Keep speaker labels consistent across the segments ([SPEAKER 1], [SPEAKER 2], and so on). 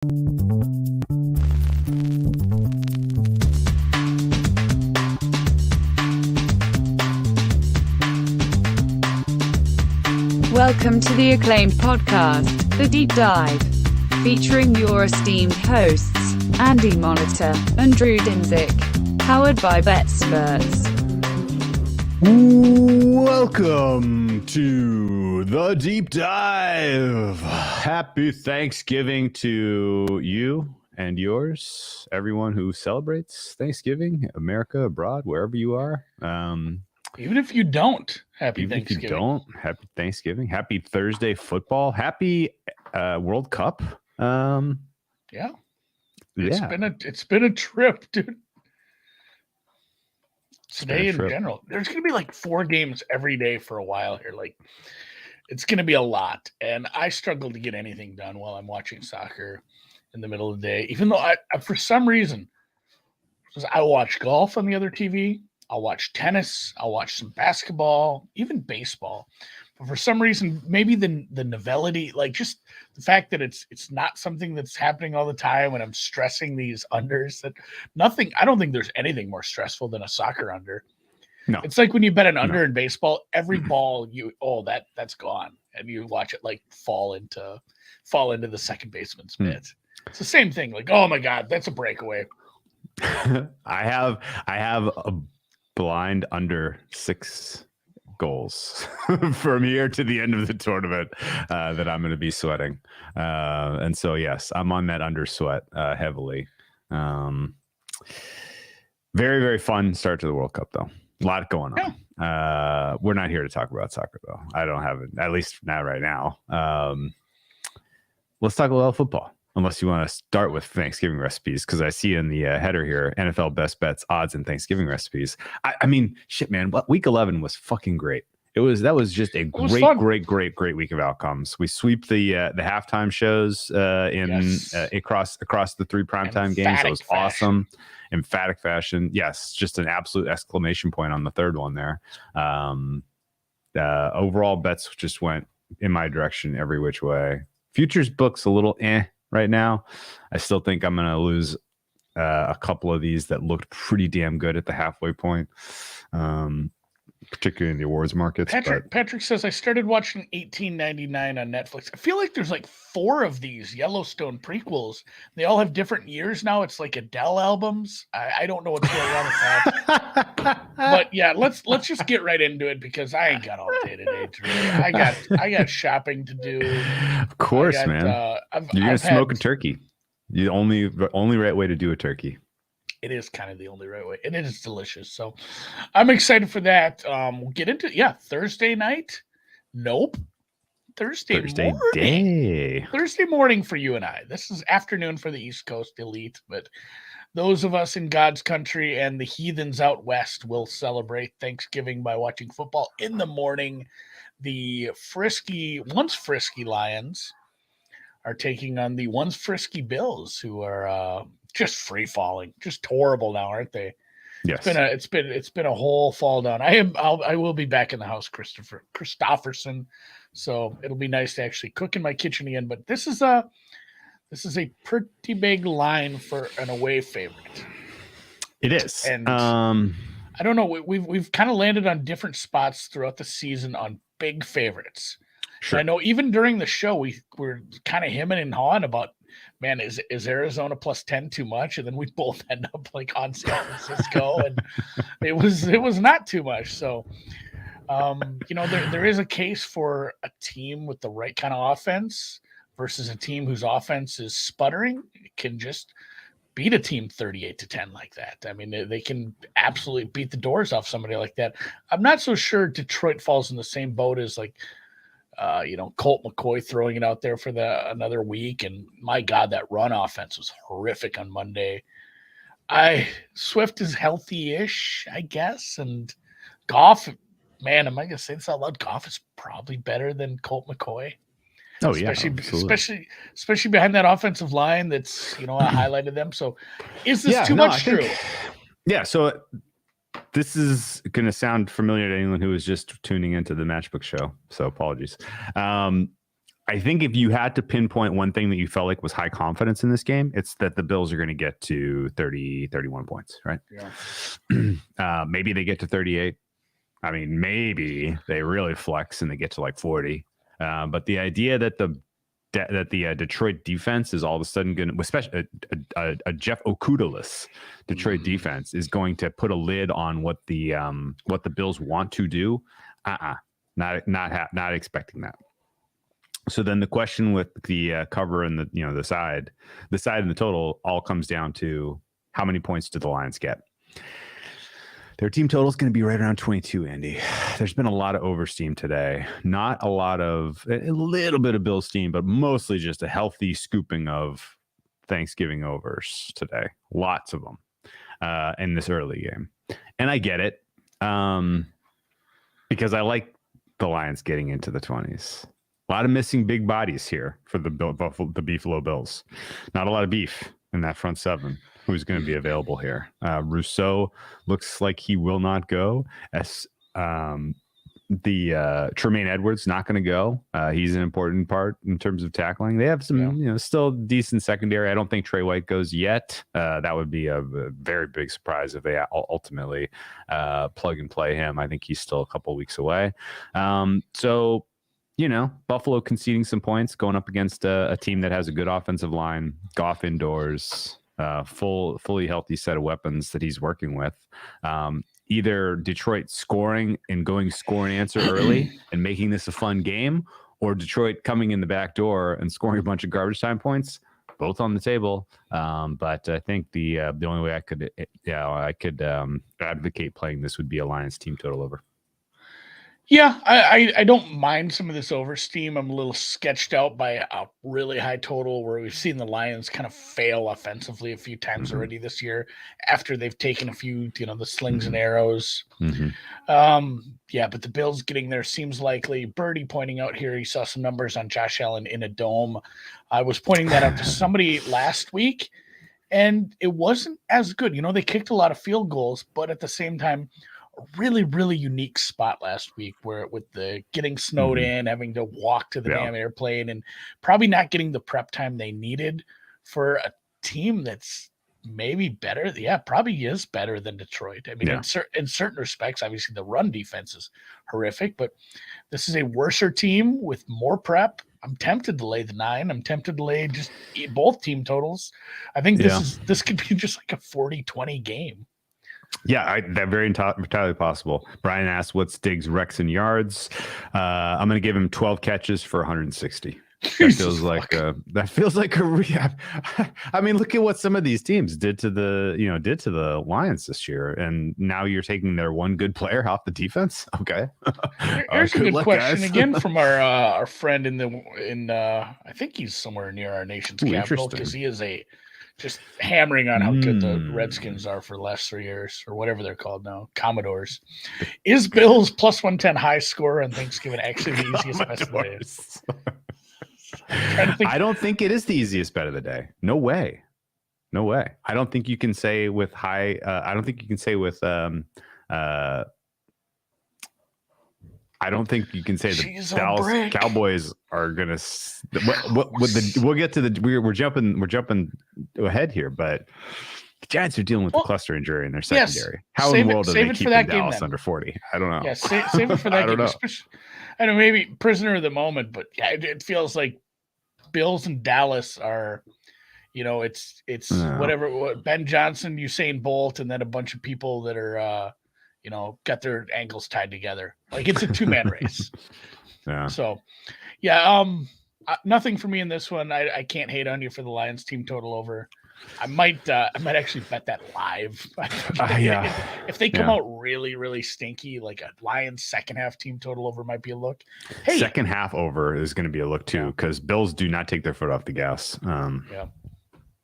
[SPEAKER 1] Welcome to the acclaimed podcast, The Deep Dive, featuring your esteemed hosts, Andy Monitor and Drew Dinzik, powered by BetSperts.
[SPEAKER 2] Welcome to The Deep Dive. Happy Thanksgiving to you and yours, everyone who celebrates Thanksgiving, America, abroad, wherever you are.
[SPEAKER 3] Even if you don't, happy
[SPEAKER 2] Even
[SPEAKER 3] Thanksgiving.
[SPEAKER 2] If you don't, happy Thanksgiving. Happy Thursday football. Happy World Cup.
[SPEAKER 3] It's been a trip, dude. Today in general, there's gonna be like 4 games every day for a while here. Like, it's gonna be a lot, and I struggle to get anything done while I'm watching soccer in the middle of the day. Even though I for some reason, I watch golf on the other TV. I'll watch tennis. I'll watch some basketball, even baseball. But for some reason, maybe the novelty, like just the fact that it's not something that's happening all the time, and I'm stressing these unders. That nothing. I don't think there's anything more stressful than a soccer under.
[SPEAKER 2] No,
[SPEAKER 3] it's like when you bet an under in baseball, every ball that's gone, and you watch it like fall into the second baseman's mitt. It's the same thing. Like, oh my God, that's a breakaway.
[SPEAKER 2] I have a blind under 6 goals from here to the end of the tournament that I'm going to be sweating. And so, yes, I'm on that under sweat heavily. Very, very fun start to the World Cup, though. A lot going on. Yeah. We're not here to talk about soccer, though. I don't have it, at least not right now. Let's talk a little football. Unless you want to start with Thanksgiving recipes, because I see in the header here, NFL best bets, odds, and Thanksgiving recipes. I mean, shit, man, week 11 was fucking great. That was just a great week of outcomes. We sweep the halftime shows across the 3 primetime games. That was awesome. Emphatic fashion. Yes, just an absolute exclamation point on the third one there. Overall bets just went in my direction every which way. Futures books a little right now. I still think I'm going to lose a couple of these that looked pretty damn good at the halfway point, particularly in the awards markets.
[SPEAKER 3] Patrick says, I started watching 1899 on Netflix. I feel like there's like 4 of these Yellowstone prequels. They all have different years now. It's like Adele albums. I don't know what's going on with that. But yeah, let's just get right into it, because I ain't got all day today. I got shopping to do.
[SPEAKER 2] Of course, man. You're gonna smoke a turkey. The only right way to do a turkey.
[SPEAKER 3] It is kind of the only right way, and it is delicious. So I'm excited for that. We'll get into Thursday night. Nope. Thursday morning. Thursday morning for you and I. This is afternoon for the East Coast elite, but those of us in God's country and the heathens out west will celebrate Thanksgiving by watching football in the morning. The once frisky Lions are taking on the once frisky Bills, who are just free falling, just horrible now, aren't they?
[SPEAKER 2] Yes.
[SPEAKER 3] It's been a whole fall down. I will be back in the house, Christopherson. So it'll be nice to actually cook in my kitchen again. But this is a pretty big line for an away favorite.
[SPEAKER 2] It is.
[SPEAKER 3] And I don't know. We've kind of landed on different spots throughout the season on big favorites. Sure. I know even during the show we were kind of hemming and hawing about, man, is Arizona plus 10 too much? And then we both end up like on San Francisco, and it was not too much. So, there is a case for a team with the right kind of offense versus a team whose offense is sputtering. It can just beat a team 38-10 like that. I mean, they can absolutely beat the doors off somebody like that. I'm not so sure Detroit falls in the same boat as like, Colt McCoy throwing it out there for another week. And my God, that run offense was horrific on Monday. Swift is healthy-ish, I guess. And Goff, man, am I going to say this out loud? Goff is probably better than Colt McCoy.
[SPEAKER 2] Oh,
[SPEAKER 3] especially behind that offensive line that's, I highlighted them. So is this too much true?
[SPEAKER 2] Yeah, so this is going to sound familiar to anyone who is just tuning into the Matchbook show. So apologies. I I think if you had to pinpoint one thing that you felt like was high confidence in this game, it's that the Bills are going to get to 30, 31 points, right?
[SPEAKER 3] Yeah.
[SPEAKER 2] Maybe they get to 38. I mean, maybe they really flex and they get to like 40. But the idea that the Detroit defense is all of a sudden going to, especially a Jeff Okuda-less Detroit defense, is going to put a lid on what the Bills want to do. Not expecting that. So then the question with the cover and the side and the total all comes down to how many points do the Lions get? Their team total is going to be right around 22, Andy. There's been a lot of oversteam today. Not a little bit of Bill steam, but mostly just a healthy scooping of Thanksgiving overs today. Lots of them in this early game. And I get it because I like the Lions getting into the 20s. A lot of missing big bodies here for the Buffalo Bills. Not a lot of beef in that front seven. Who's going to be available here? Rousseau looks like he will not go. Tremaine Edwards not going to go. He's an important part in terms of tackling. They have some, still decent secondary. I don't think Trey White goes yet. That would be a very big surprise if they ultimately plug and play him. I think he's still a couple weeks away. So, Buffalo conceding some points, going up against a team that has a good offensive line. Goff indoors. Fully healthy set of weapons that he's working with. Either Detroit scoring and going score and answer early and making this a fun game, or Detroit coming in the back door and scoring a bunch of garbage time points. Both on the table. But I think the only way I could advocate playing this would be a Lions team total over.
[SPEAKER 3] Yeah, I don't mind some of this oversteam. I'm a little sketched out by a really high total where we've seen the Lions kind of fail offensively a few times already this year after they've taken a few, the slings and arrows. But the Bills getting there seems likely. Birdie pointing out here, he saw some numbers on Josh Allen in a dome. I was pointing that out to somebody last week, and it wasn't as good. They kicked a lot of field goals, but at the same time, really, really unique spot last week where with the getting snowed in, having to walk to the damn airplane and probably not getting the prep time they needed for a team that's maybe better. Yeah, probably is better than Detroit. I mean, in certain respects, obviously the run defense is horrific, but this is a worser team with more prep. I'm tempted to lay the 9. I'm tempted to lay just both team totals. I think this could be just like a 40-20 game.
[SPEAKER 2] Yeah, that very entirely possible. Brian asked, "What's Diggs' Rex in yards?" I'm going to give him 12 catches for 160. That feels like a rehab. I mean, look at what some of these teams did to the Lions this year, and now you're taking their one good player off the defense. Okay,
[SPEAKER 3] here's a good question again from our friend in I think he's somewhere near our nation's capital because he is just hammering on how good the Redskins are for the last 3 years, or whatever they're called now, Commodores. Is Bills plus 110 high score on Thanksgiving actually the easiest bet of the day?
[SPEAKER 2] I don't think it is the easiest bet of the day. No way. I don't think you can say with I don't think you can say the Dallas Cowboys are gonna. We'll get to we're jumping ahead here, but the Giants are dealing with the cluster injury in their secondary. How in the world are they keeping Dallas under 40? I don't know.
[SPEAKER 3] Yeah, save it for that game. I know maybe prisoner of the moment, but yeah, it feels like Bills and Dallas are. It's whatever. Ben Johnson, Usain Bolt, and then a bunch of people that are. Got their ankles tied together. Like it's a 2-man race.
[SPEAKER 2] Yeah.
[SPEAKER 3] So, nothing for me in this one. I can't hate on you for the Lions team total over. I might actually bet that live. If they come out really, really stinky, like a Lions second half team total over might be a look. Hey,
[SPEAKER 2] second half over is going to be a look too, because Bills do not take their foot off the gas.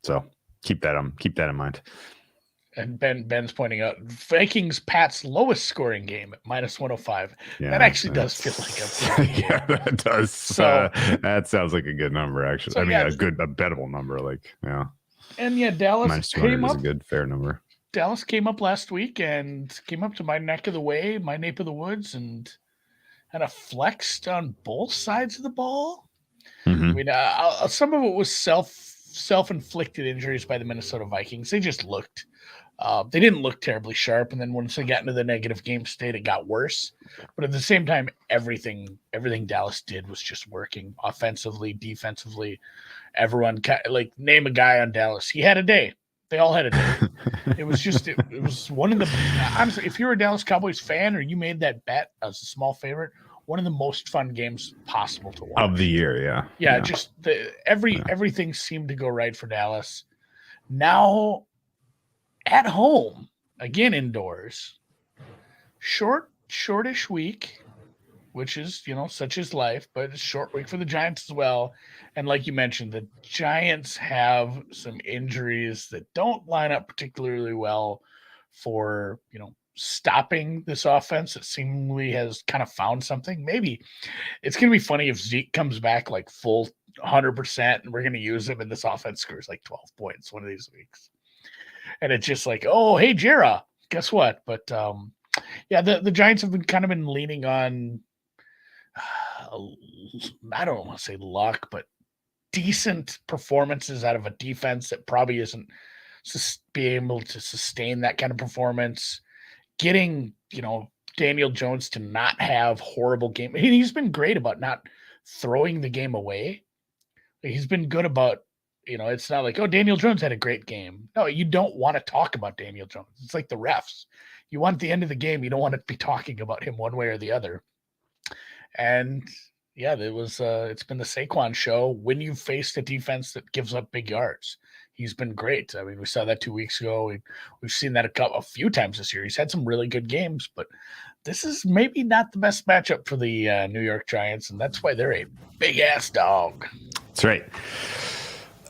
[SPEAKER 2] So keep that in mind.
[SPEAKER 3] And Ben's pointing out Vikings Pats lowest scoring game at minus 105.
[SPEAKER 2] Yeah,
[SPEAKER 3] that actually does feel like a
[SPEAKER 2] yeah, that does. So that sounds like a good number, actually. So, a bettable number, And
[SPEAKER 3] Dallas
[SPEAKER 2] minus 200 is a good fair number.
[SPEAKER 3] Dallas came up last week and came up to my neck of the woods, and kind of flexed on both sides of the ball.
[SPEAKER 2] Mm-hmm.
[SPEAKER 3] I mean, some of it was self-inflicted injuries by the Minnesota Vikings. They just looked. They didn't look terribly sharp, and then once they got into the negative game state, it got worse. But at the same time, everything Dallas did was just working offensively, defensively. Everyone, like, name a guy on Dallas. He had a day. They all had a day. It was just, it was one of the, honestly, if you're a Dallas Cowboys fan or you made that bet as a small favorite, one of the most fun games possible to watch
[SPEAKER 2] of the year. Yeah.
[SPEAKER 3] Yeah. Just everything seemed to go right for Dallas. Now at home, again, indoors, shortish week, which is, such is life, but it's a short week for the Giants as well. And like you mentioned, the Giants have some injuries that don't line up particularly well for, stopping this offense that seemingly has kind of found something. Maybe it's going to be funny if Zeke comes back like full 100% and we're going to use him and this offense scores like 12 points one of these weeks. And it's just like, oh, hey, Jera, guess what? But yeah, the Giants have been leaning on, I don't want to say luck, but decent performances out of a defense that probably isn't being able to sustain that kind of performance. Getting, Daniel Jones to not have horrible game. He's been great about not throwing the game away. He's been good about, it's not like, oh, Daniel Jones had a great game. No, you don't want to talk about Daniel Jones. It's like the refs. You want the end of the game. You don't want to be talking about him one way or the other. And yeah, it's been the Saquon show when you faced a defense that gives up big yards. He's been great. I mean, we saw that 2 weeks ago. We've seen that a few times this year. He's had some really good games, but this is maybe not the best matchup for the New York Giants, and that's why they're a big-ass dog.
[SPEAKER 2] That's right.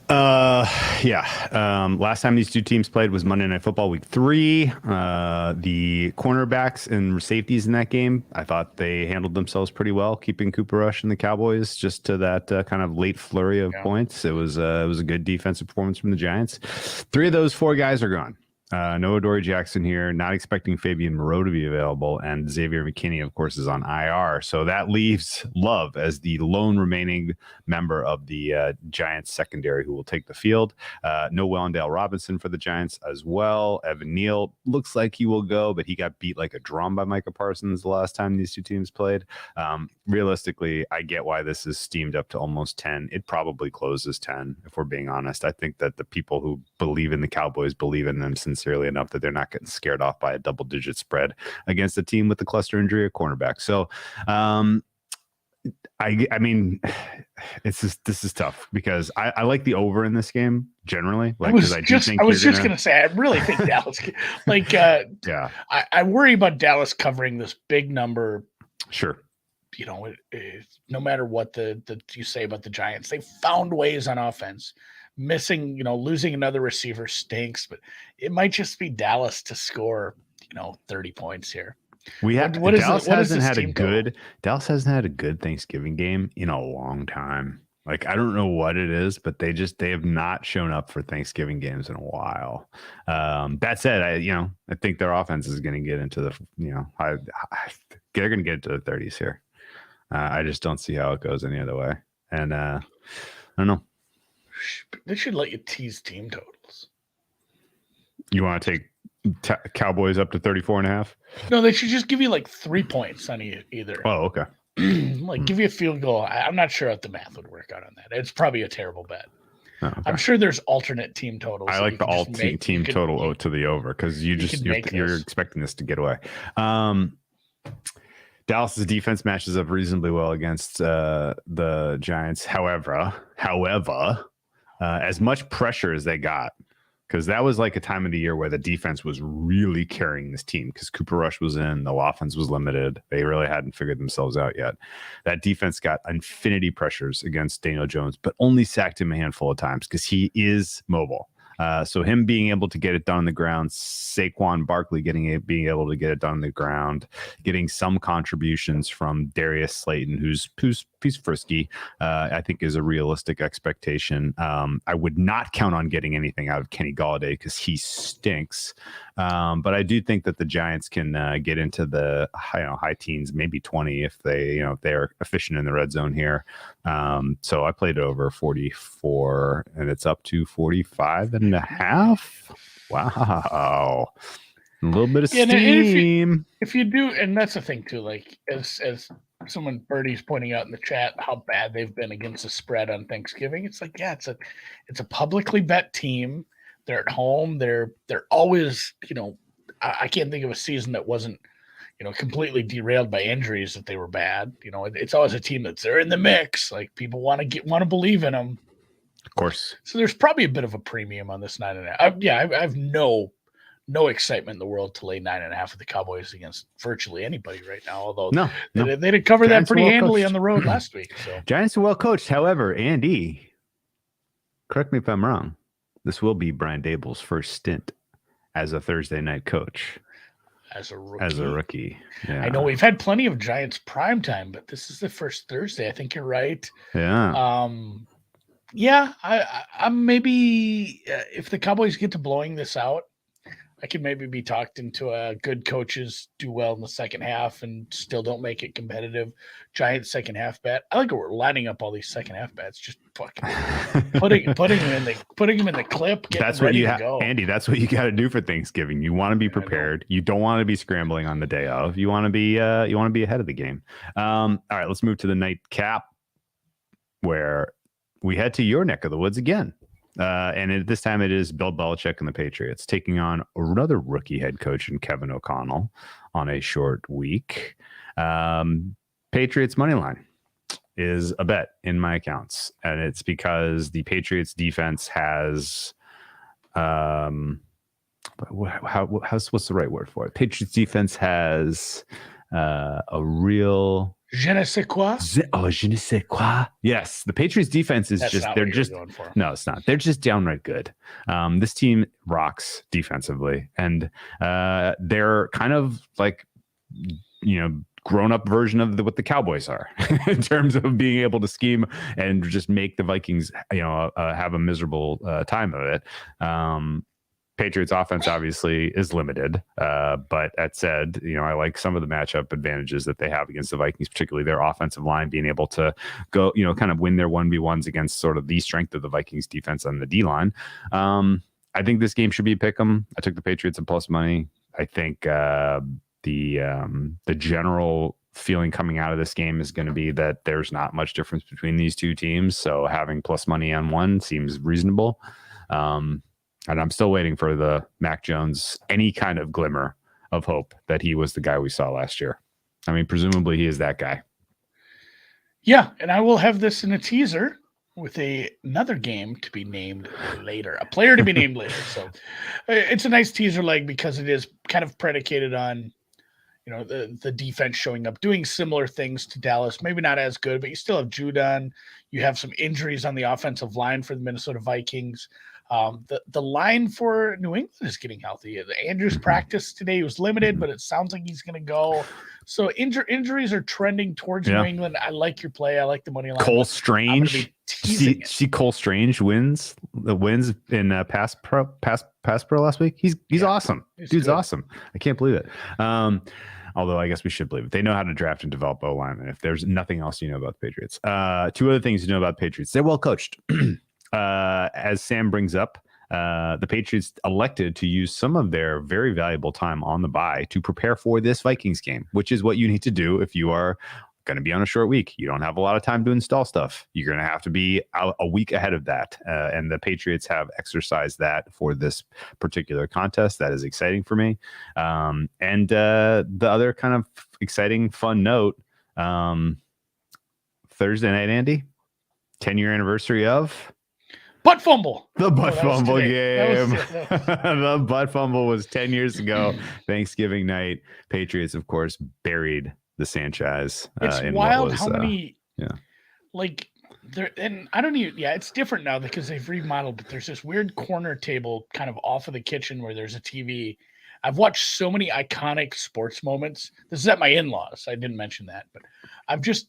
[SPEAKER 2] Last time these two teams played was Monday Night Football Week 3. The cornerbacks and safeties in that game, I thought they handled themselves pretty well, keeping Cooper Rush and the Cowboys just to that kind of late flurry of points. It was a good defensive performance from the Giants. 3 of those 4 guys are gone. No Adoree Jackson here, not expecting Fabian Moreau to be available, and Xavier McKinney, of course, is on IR. So that leaves Love as the lone remaining member of the Giants secondary who will take the field. No Wellendale Robinson for the Giants as well. Evan Neal looks like he will go, but he got beat like a drum by Micah Parsons the last time these two teams played. Realistically, I get why this is steamed up to almost 10. It probably closes 10, if we're being honest. I think that the people who believe in the Cowboys believe in them sincerely enough that they're not getting scared off by a double-digit spread against a team with the cluster injury at cornerback. So, I mean, this is tough because I like the over in this game generally. Like, I was just
[SPEAKER 3] going to say, I really think Dallas, yeah. I worry about Dallas covering this big number.
[SPEAKER 2] Sure.
[SPEAKER 3] No matter what you say about the Giants, they found ways on offense. Missing, losing another receiver stinks, but it might just be Dallas to score, 30 points here.
[SPEAKER 2] Dallas hasn't had a good Thanksgiving game in a long time. Like, I don't know what it is, but they have not shown up for Thanksgiving games in a while. That said, I think their offense is going to get into the, they're going to get into the 30s here. I just don't see how it goes any other way. And I don't know.
[SPEAKER 3] They should let you tease team totals.
[SPEAKER 2] You want to take Cowboys up to 34.5?
[SPEAKER 3] No, they should just give you like 3 points on either.
[SPEAKER 2] Oh, okay.
[SPEAKER 3] Give you a field goal. I'm not sure if the math would work out on that. It's probably a terrible bet.
[SPEAKER 2] Oh, okay.
[SPEAKER 3] I'm sure there's alternate team totals.
[SPEAKER 2] I like the team total to the over because you're expecting this to get away. Dallas's defense matches up reasonably well against the Giants. However, as much pressure as they got, because that was like a time of the year where the defense was really carrying this team because Cooper Rush was in, the offense was limited. They really hadn't figured themselves out yet. That defense got infinity pressures against Daniel Jones, but only sacked him a handful of times because he is mobile. So him being able to get it done on the ground, Saquon Barkley being able to get it done on the ground, getting some contributions from Darius Slayton, who's frisky, I think is a realistic expectation. I would not count on getting anything out of Kenny Golladay because he stinks. But I do think that the Giants can get into the high teens, maybe 20 if they are efficient in the red zone here. So I played over 44 and it's up to 45.5. Wow. A little bit of steam.
[SPEAKER 3] If you do, and that's the thing too, like as someone Birdie's pointing out in the chat how bad they've been against the spread on Thanksgiving. It's like, yeah, it's a publicly bet team. They're at home. They're always, I can't think of a season that wasn't, completely derailed by injuries that they were bad. It's always a team they're in the mix. Like people want to believe in them.
[SPEAKER 2] Of course.
[SPEAKER 3] So there's probably a bit of a premium on this 9.5. I have no excitement in the world to lay 9.5 of the Cowboys against virtually anybody right now. Although they did cover Giants that pretty handily on the road last week. So
[SPEAKER 2] Giants are well coached. However, Andy, correct me if I'm wrong, this will be Brian Dable's first stint as a Thursday night coach.
[SPEAKER 3] As a
[SPEAKER 2] rookie. Yeah.
[SPEAKER 3] I know we've had plenty of Giants primetime, but this is the first Thursday. I think you're right.
[SPEAKER 2] Yeah.
[SPEAKER 3] I'm maybe if the Cowboys get to blowing this out, I could maybe be talked into good coaches do well in the second half and still don't make it competitive. Giants second half bet. I like how we're lining up all these second half bets. Just fucking putting them in the clip.
[SPEAKER 2] That's what you have, Andy. That's what you got to do for Thanksgiving. You want to be prepared. You don't want to be scrambling on the day of. You want to be ahead of the game. All right, let's move to the nightcap where we head to your neck of the woods again. And this time it is Bill Belichick and the Patriots taking on another rookie head coach in Kevin O'Connell on a short week. Patriots money line is a bet in my accounts, and it's because the Patriots defense has what's the right word for it? Patriots defense has a real
[SPEAKER 3] je ne sais quoi.
[SPEAKER 2] Je ne sais quoi. Yes, the Patriots defense is no, it's not. They're just downright good. This team rocks defensively, and they're kind of like grown-up version of what the Cowboys are in terms of being able to scheme and just make the Vikings have a miserable time of it. Patriots offense obviously is limited, but that said, I like some of the matchup advantages that they have against the Vikings, particularly their offensive line being able to go, kind of win their 1v1s against sort of the strength of the Vikings defense on the D line. I think this game should be a pick 'em. I took the Patriots at plus money. I think the general feeling coming out of this game is going to be that there's not much difference between these two teams. So having plus money on one seems reasonable. And I'm still waiting for the Mac Jones, any kind of glimmer of hope that he was the guy we saw last year. I mean, presumably he is that guy.
[SPEAKER 3] Yeah, and I will have this in a teaser with another game to be named later, a player to be named later. So it's a nice teaser leg because it is kind of predicated on, the defense showing up, doing similar things to Dallas. Maybe not as good, but you still have Judon. You have some injuries on the offensive line for the Minnesota Vikings. The line for New England is getting healthy. Andrews practiced today. He was limited, but it sounds like he's going to go. So injuries are trending towards New England. I like your play. I like the money line.
[SPEAKER 2] Cole Strange. See Cole Strange wins in pass pro last week. He's awesome. Dude's good. Awesome. I can't believe it. Although I guess we should believe it. They know how to draft and develop O-linemen. If there's nothing else you know about the Patriots. Two other things you know about the Patriots. They're well coached. As Sam brings up, the Patriots elected to use some of their very valuable time on the bye to prepare for this Vikings game, which is what you need to do if you are going to be on a short week. You don't have a lot of time to install stuff. You're going to have to be a week ahead of that. And the Patriots have exercised that for this particular contest. That is exciting for me. And the other kind of exciting, fun note, Thursday night, Andy, 10-year anniversary of
[SPEAKER 3] butt fumble.
[SPEAKER 2] The butt fumble game. The butt fumble was 10 years ago. Thanksgiving night. Patriots, of course, buried the Sanchez.
[SPEAKER 3] It's wild how many, like There, and I don't even, yeah, it's different now because they've remodeled, but there's this weird corner table kind of off of the kitchen where there's a TV. I've watched so many iconic sports moments. This is at my in-laws. I didn't mention that, but I've just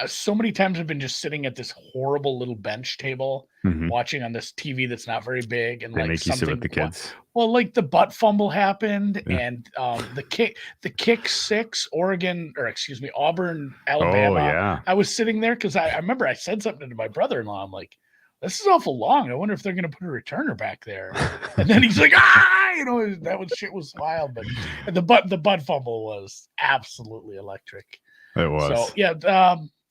[SPEAKER 3] so many times I've been just sitting at this horrible little bench table watching on this TV that's not very big, and
[SPEAKER 2] they
[SPEAKER 3] like
[SPEAKER 2] make you sit with the kids.
[SPEAKER 3] Well, like the butt fumble happened, and the kick six, Auburn, Alabama.
[SPEAKER 2] Oh yeah.
[SPEAKER 3] I was sitting there because I remember I said something to my brother-in-law. I'm like, this is awful long. I wonder if they're going to put a returner back there. And then he's like, shit was wild. But the butt fumble was absolutely electric.
[SPEAKER 2] It was.
[SPEAKER 3] So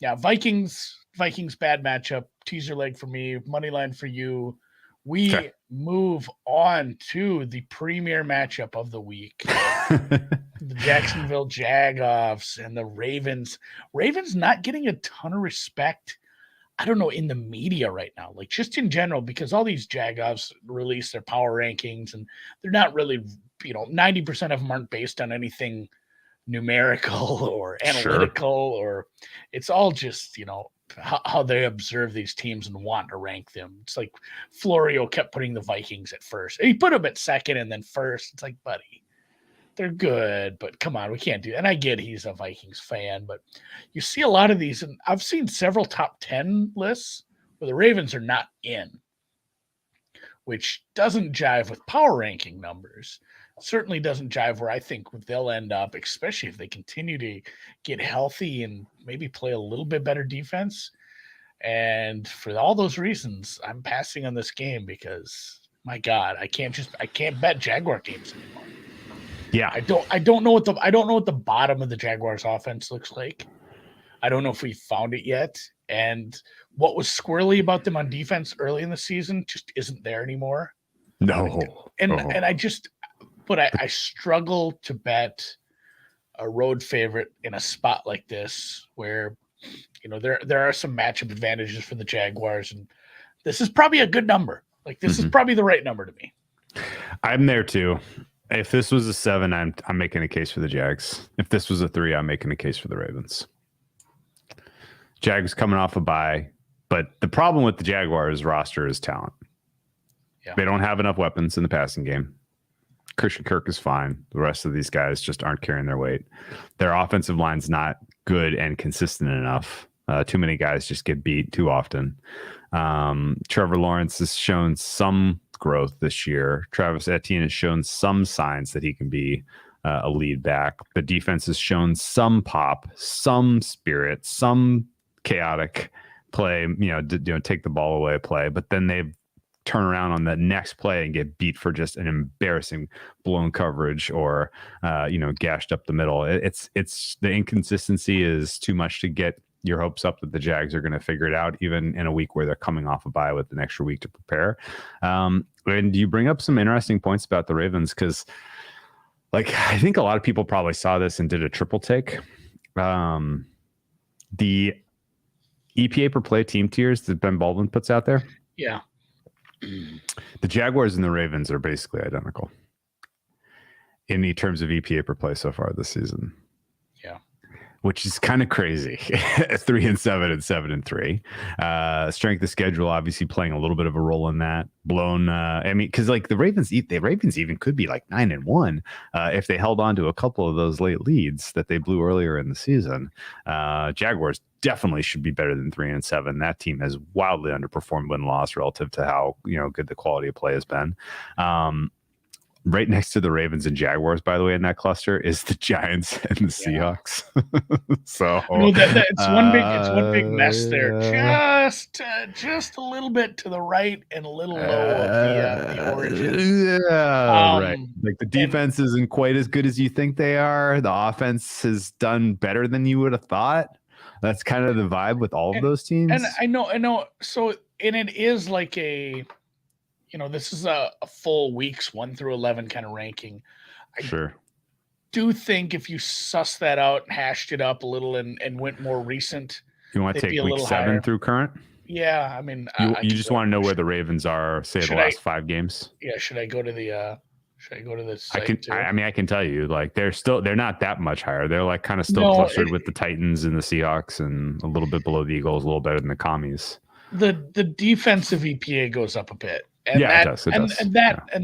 [SPEAKER 3] yeah, Vikings bad matchup. Teaser leg for me, money line for you. We move on to the premier matchup of the week. The Jacksonville Jaguars and the Ravens. Ravens not getting a ton of respect, I don't know, in the media right now, like just in general, because all these Jaguars release their power rankings and they're not really, 90% of them aren't based on anything numerical or analytical, or it's all just, how they observe these teams and want to rank them. It's like Florio kept putting the Vikings at first. He put them at second and then first. It's like, buddy, they're good, but come on, we can't do that. And I get he's a Vikings fan, but you see a lot of these, and I've seen several top 10 lists where the Ravens are not in, which doesn't jive with power ranking numbers. Certainly doesn't jive where I think they'll end up, especially if they continue to get healthy and maybe play a little bit better defense. And for all those reasons, I'm passing on this game because, my God, I can't bet Jaguar games anymore.
[SPEAKER 2] Yeah,
[SPEAKER 3] I don't know what the bottom of the Jaguars offense looks like. I don't know if we found it yet. And what was squirrely about them on defense early in the season just isn't there anymore.
[SPEAKER 2] No,
[SPEAKER 3] and I struggle to bet a road favorite in a spot like this where, there are some matchup advantages for the Jaguars, and this is probably a good number. Like this is probably the right number to me.
[SPEAKER 2] I'm there too. If this was a 7, I'm making a case for the Jags. If this was a 3, I'm making a case for the Ravens. Jags coming off a bye, but the problem with the Jaguars roster is talent. Yeah. They don't have enough weapons in the passing game. Christian Kirk is fine. The rest of these guys just aren't carrying their weight. Their offensive line's not good and consistent enough. Too many guys just get beat too often. Trevor Lawrence has shown some growth this year. Travis Etienne has shown some signs that he can be a lead back. The defense has shown some pop, some spirit, some chaotic play, take the ball away play, but then they've turn around on the next play and get beat for just an embarrassing blown coverage or, gashed up the middle. It's the inconsistency is too much to get your hopes up that the Jags are going to figure it out, even in a week where they're coming off a bye with an extra week to prepare. And you bring up some interesting points about the Ravens because, I think a lot of people probably saw this and did a triple take. The EPA per play team tiers that Ben Baldwin puts out there.
[SPEAKER 3] Yeah.
[SPEAKER 2] The Jaguars and the Ravens are basically identical in the terms of EPA per play so far this season.
[SPEAKER 3] Yeah.
[SPEAKER 2] Which is kind of crazy. 3-7 and 7-3. Strength of schedule obviously playing a little bit of a role in that. Because the Ravens even could be 9-1 if they held on to a couple of those late leads that they blew earlier in the season. Jaguars definitely should be better than 3-7. That team has wildly underperformed win-loss relative to how good the quality of play has been. Right next to the Ravens and Jaguars, by the way, in that cluster is the Giants and the Seahawks. So
[SPEAKER 3] it's one big mess there. Just a little bit to the right and a little low of the origin.
[SPEAKER 2] Yeah, right. The defense isn't quite as good as you think they are. The offense has done better than you would have thought. That's kind of the vibe with all of those teams.
[SPEAKER 3] And I know. So, and it is like this is a full weeks 1 through 11 kind of ranking.
[SPEAKER 2] Sure.
[SPEAKER 3] Do think if you suss that out and hashed it up a little and went more recent,
[SPEAKER 2] you want to take week 7 higher through current?
[SPEAKER 3] Yeah, I mean,
[SPEAKER 2] you just want to know where the Ravens are, say the last 5 games.
[SPEAKER 3] Yeah, should I go to the Should I go to this?
[SPEAKER 2] I can tell you, like they're not that much higher. They're like kind of still clustered with the Titans and the Seahawks, and a little bit below the Eagles, a little better than the Commies.
[SPEAKER 3] The defensive EPA goes up a bit. And
[SPEAKER 2] it does.
[SPEAKER 3] And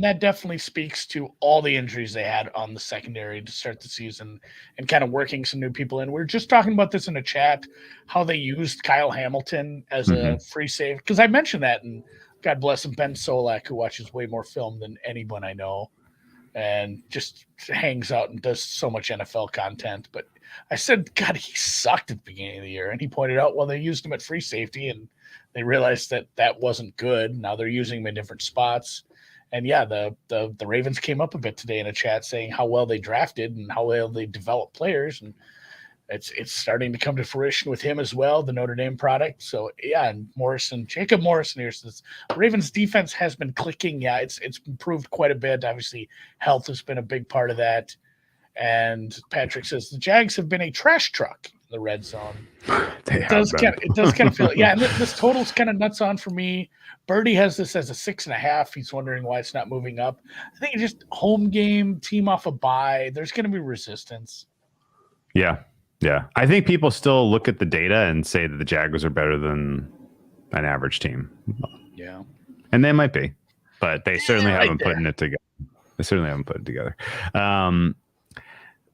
[SPEAKER 3] that definitely speaks to all the injuries they had on the secondary to start the season and kind of working some new people in. We were just talking about this in a chat, how they used Kyle Hamilton as a free save. Because I mentioned that, and God bless him, Ben Solak, who watches way more film than anyone I know and just hangs out and does so much NFL content. But I said, God, he sucked at the beginning of the year. And he pointed out, well, they used him at free safety and they realized that wasn't good. Now they're using him in different spots. And yeah, the Ravens came up a bit today in a chat saying how well they drafted and how well they developed players. And it's starting to come to fruition with him as well, the Notre Dame product. So yeah, and Jacob Morrison here says Ravens defense has been clicking. Yeah, it's improved quite a bit. Obviously, health has been a big part of that. And Patrick says the Jags have been a trash truck in the red zone. It does kind of feel yeah, and this total's kind of nuts on for me. Birdie has this as a 6.5. He's wondering why it's not moving up. I think it's just home game, team off a bye. There's going to be resistance.
[SPEAKER 2] Yeah. I think people still look at the data and say that the Jaguars are better than an average team.
[SPEAKER 3] Yeah.
[SPEAKER 2] And they might be, but they certainly haven't put it together.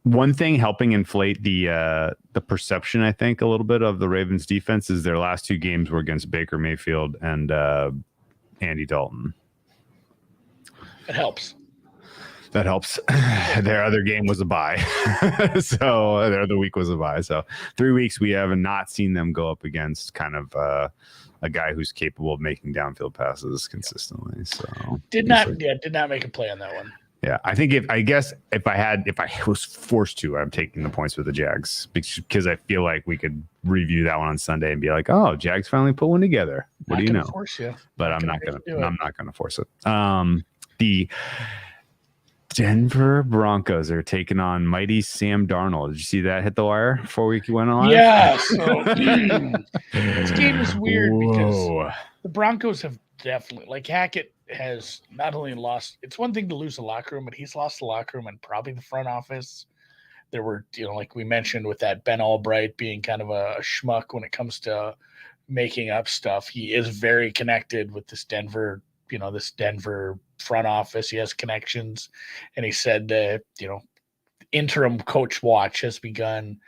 [SPEAKER 2] One thing helping inflate the perception, I think, a little bit of the Ravens defense is their last two games were against Baker Mayfield and Andy Dalton.
[SPEAKER 3] It helps.
[SPEAKER 2] That helps. Their other game was a bye. So their other week was a bye. So 3 weeks we have not seen them go up against kind of a guy who's capable of making downfield passes consistently. So
[SPEAKER 3] did not make a play on that one.
[SPEAKER 2] Yeah, I think if I was forced to, I'm taking the points with the Jags because I feel like we could review that one on Sunday and be like, oh, Jags finally put one together. What do you know?
[SPEAKER 3] Force you.
[SPEAKER 2] But I'm not gonna force it. The Denver Broncos are taking on mighty Sam Darnold. Did you see that hit the wire before we went on?
[SPEAKER 3] Yeah. So this game is weird because the Broncos have definitely, like Hackett has not only lost, it's one thing to lose the locker room, but he's lost the locker room and probably the front office. There were, like we mentioned with that Ben Albright being kind of a schmuck when it comes to making up stuff. He is very connected with this Denver front office. He has connections, and he said that, interim coach watch has begun.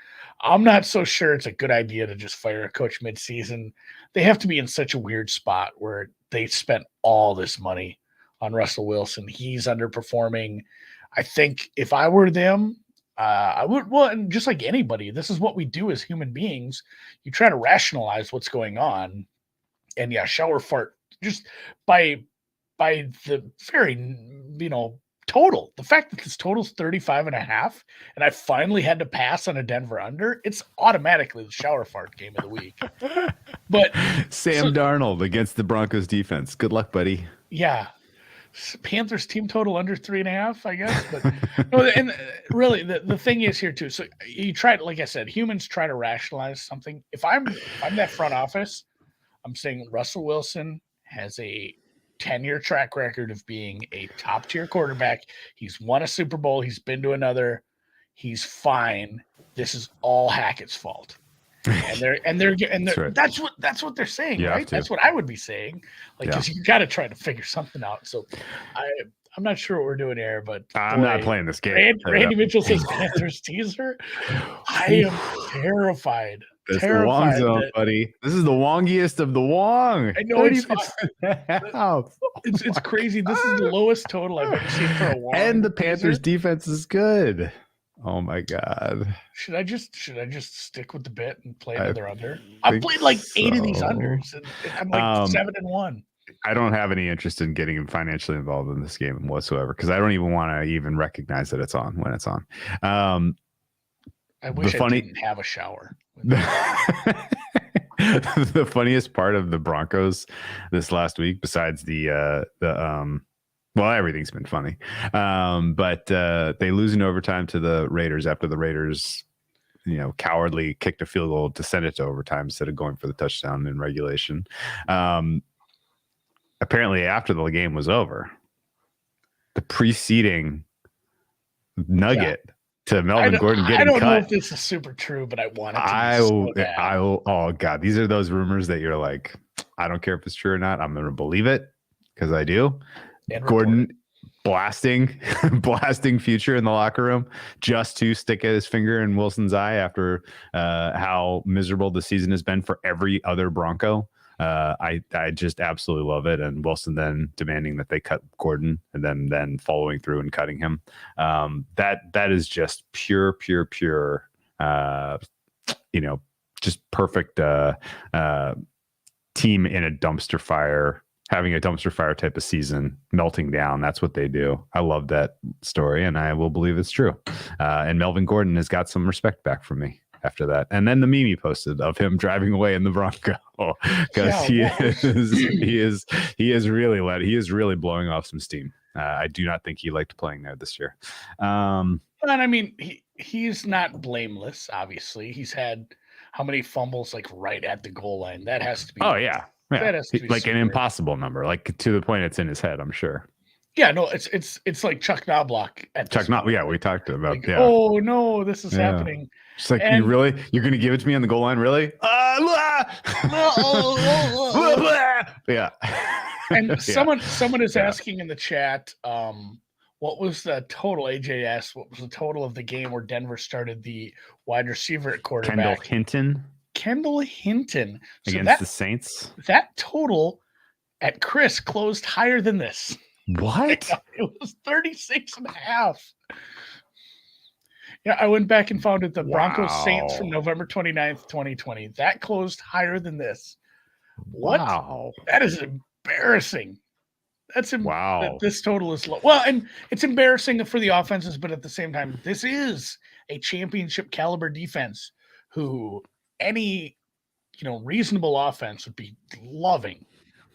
[SPEAKER 3] I'm not so sure it's a good idea to just fire a coach midseason. They have to be in such a weird spot where they spent all this money on Russell Wilson. He's underperforming. I think if I were them, I would, well, and just like anybody, this is what we do as human beings. You try to rationalize what's going on. And yeah, shower fart just by the very, total. The fact that this total's 35.5 and I finally had to pass on a Denver under, it's automatically the shower fart game of the week. But
[SPEAKER 2] Sam Darnold against the Broncos defense. Good luck, buddy.
[SPEAKER 3] Yeah. Panthers team total under 3.5, I guess. But no, and really the thing is here too. So you try to, like I said, humans try to rationalize something. If I'm that front office, I'm saying Russell Wilson has a 10-year track record of being a top-tier quarterback. He's won a Super Bowl. He's been to another. He's fine. This is all Hackett's fault. And they're right. That's what they're saying, right? That's what I would be saying. Because you got to try to figure something out. So I'm not sure what we're doing here, but
[SPEAKER 2] I'm not playing this game.
[SPEAKER 3] Randy Mitchell says Panthers teaser. I am terrified.
[SPEAKER 2] That's the Wong zone, buddy. This is the wongiest of the Wong.
[SPEAKER 3] I know it's crazy. This is the lowest total I've ever seen for a Wong.
[SPEAKER 2] And the Panthers defense is good. Oh my God.
[SPEAKER 3] Should I just stick with the bit and play another under? I've played like 8 of these unders and I'm like 7-1.
[SPEAKER 2] I don't have any interest in getting financially involved in this game whatsoever because I don't even want to even recognize that it's on when it's on.
[SPEAKER 3] I wish I didn't have a shower.
[SPEAKER 2] The funniest part of the Broncos this last week, besides well, everything's been funny. But they lose in overtime to the Raiders after the Raiders, cowardly kicked a field goal to send it to overtime instead of going for the touchdown in regulation. Apparently after the game was over, the preceding nugget to Melvin Gordon getting
[SPEAKER 3] cut. I don't know
[SPEAKER 2] cut.
[SPEAKER 3] if this is super true, but I want it to be
[SPEAKER 2] I will. Oh God, these are those rumors that you're like, I don't care if it's true or not. I'm going to believe it because I do.
[SPEAKER 3] And
[SPEAKER 2] Gordon blasting future in the locker room just to stick his finger in Wilson's eye after how miserable the season has been for every other Bronco. I just absolutely love it. And Wilson then demanding that they cut Gordon and then following through and cutting him. That is just pure, just perfect team in a dumpster fire, having a dumpster fire type of season, melting down. That's what they do. I love that story, and I will believe it's true. And Melvin Gordon has got some respect back from me after that. And then the meme he posted of him driving away in the Bronco, because he is really blowing off some steam. I do not think he liked playing there this year.
[SPEAKER 3] And I mean, he's not blameless. Obviously, he's had how many fumbles like right at the goal line? That has to be.
[SPEAKER 2] Oh yeah.
[SPEAKER 3] That has to be
[SPEAKER 2] like an impossible number, like to the point it's in his head, I'm sure.
[SPEAKER 3] Yeah, no, it's like Chuck Knobloch at
[SPEAKER 2] Chuck Knobloch. Yeah, we talked about.
[SPEAKER 3] Like, oh no, this is happening.
[SPEAKER 2] It's like, you're going to give it to me on the goal line, really? Yeah.
[SPEAKER 3] And someone is asking in the chat, what was the total? AJ asked, what was the total of the game where Denver started the wide receiver at quarterback? Kendall Hinton.
[SPEAKER 2] Against the Saints?
[SPEAKER 3] That total at Chris closed higher than this.
[SPEAKER 2] What?
[SPEAKER 3] It was 36.5. Yeah, I went back and found it. The Broncos Saints from November 29th, 2020. That closed higher than this. What?
[SPEAKER 2] Wow.
[SPEAKER 3] That is embarrassing.
[SPEAKER 2] Wow.
[SPEAKER 3] This total is low. Well, and it's embarrassing for the offenses, but at the same time, this is a championship caliber defense who any reasonable offense would be loving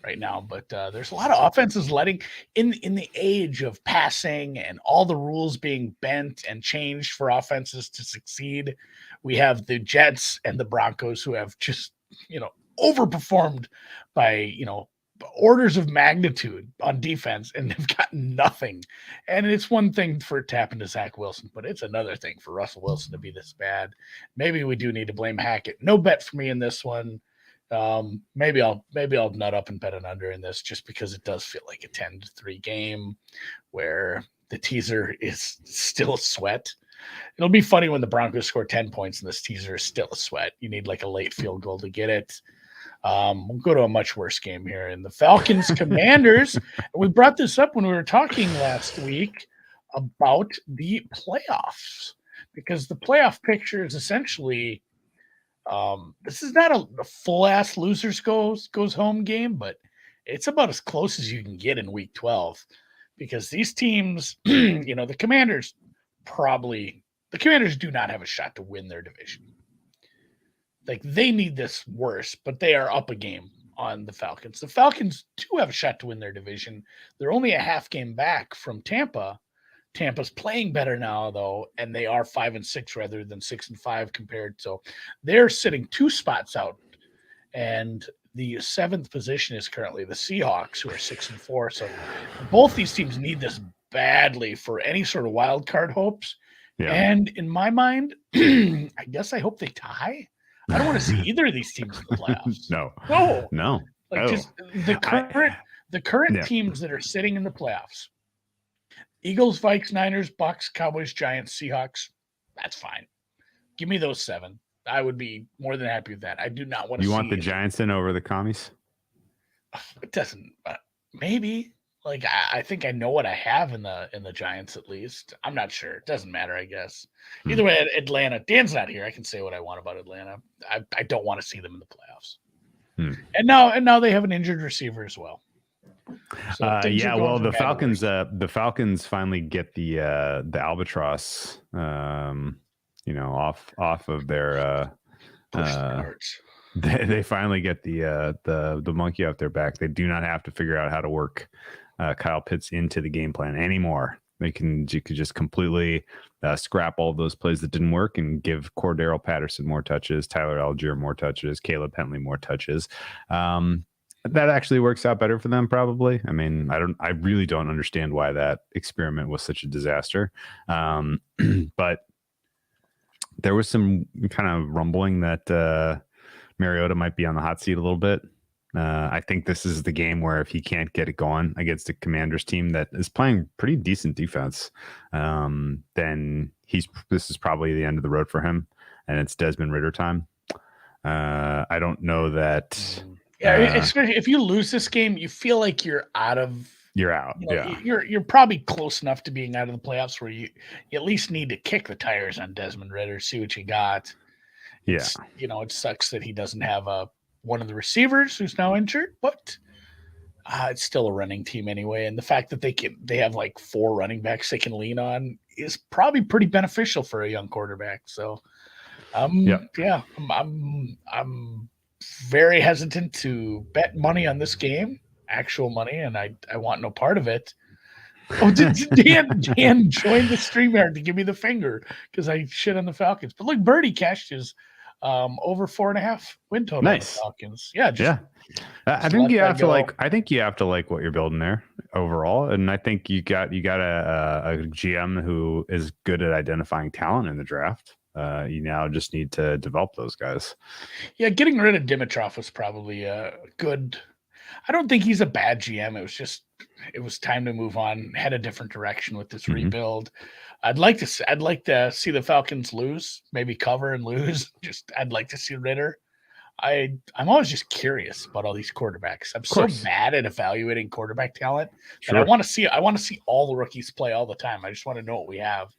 [SPEAKER 3] right now. But there's a lot of offenses letting in the age of passing and all the rules being bent and changed for offenses to succeed. We have the Jets and the Broncos who have just overperformed by orders of magnitude on defense, and they've gotten nothing. And it's one thing for it to happen to Zach Wilson, but it's another thing for Russell Wilson to be this bad. Maybe we do need to blame Hackett. No bet for me in this one. Maybe I'll nut up and bet an under in this, just because it does feel like a 10-3 game where the teaser is still a sweat. It'll be funny when the Broncos score 10 points and this teaser is still a sweat. You need like a late field goal to get it. We'll go to a much worse game here in the Falcons Commanders. We brought this up when we were talking last week about the playoffs, because the playoff picture is essentially this is not a full ass losers goes home game, but it's about as close as you can get in week 12, because these teams, the Commanders do not have a shot to win their division. Like, they need this worse, but they are up a game on the Falcons. The Falcons do have a shot to win their division. They're only a half game back from Tampa. Tampa's playing better now, though, and they are 5-6 rather than 6-5 compared. So they're sitting 2 spots out. And the 7th position is currently the Seahawks, who are 6-4. So both these teams need this badly for any sort of wild card hopes. Yeah. And in my mind, I guess I hope they tie. I don't want to see either of these teams in the playoffs.
[SPEAKER 2] No.
[SPEAKER 3] Like, just the current teams that are sitting in the playoffs: Eagles, Vikes, Niners, Bucks, Cowboys, Giants, Seahawks. That's fine. Give me those 7. I would be more than happy with that. I do not want to.
[SPEAKER 2] You want the Giants in over the commies?
[SPEAKER 3] It doesn't. Maybe. Like, I think I know what I have in the Giants, at least. I'm not sure. It doesn't matter, I guess. Either way, Atlanta. Dan's not here. I can say what I want about Atlanta. I don't want to see them in the playoffs. And now they have an injured receiver as well. So
[SPEAKER 2] the Falcons finally get the albatross, off of their. They finally get the monkey off their back. They do not have to figure out how to work Kyle Pitts into the game plan anymore. You could just completely scrap all of those plays that didn't work and give Cordero Patterson more touches, Tyler Algier more touches, Caleb Hentley more touches. that actually works out better for them, probably. I mean, I really don't understand why that experiment was such a disaster. But there was some kind of rumbling that Mariota might be on the hot seat a little bit. I think this is the game where if he can't get it going against a Commanders team that is playing pretty decent defense, then this is probably the end of the road for him, and it's Desmond Ridder time. I don't know that.
[SPEAKER 3] Yeah, especially if you lose this game, you feel like you're out. You're probably close enough to being out of the playoffs where you at least need to kick the tires on Desmond Ridder, see what you got.
[SPEAKER 2] Yeah,
[SPEAKER 3] it sucks that he doesn't have one of the receivers who's now injured, but it's still a running team anyway. And the fact that they have like 4 running backs they can lean on is probably pretty beneficial for a young quarterback. So, I'm very hesitant to bet money on this game, actual money, and I want no part of it. Oh, Dan joined the StreamYard to give me the finger because I shit on the Falcons. But look, Birdie cashed his over 4.5 win total.
[SPEAKER 2] Nice.
[SPEAKER 3] On the Falcons.
[SPEAKER 2] I think you have to like. I think you have to like what you're building there overall, and I think you got a GM who is good at identifying talent in the draft. You now just need to develop those guys.
[SPEAKER 3] Yeah, getting rid of Dimitrov was probably a good. I don't think he's a bad GM. It was time to move on, head a different direction with this rebuild. I'd like to see the Falcons lose, maybe cover and lose. I'd like to see Ridder. I'm always just curious about all these quarterbacks. I'm so bad at evaluating quarterback talent that I want to see all the rookies play all the time. I just want to know what we have.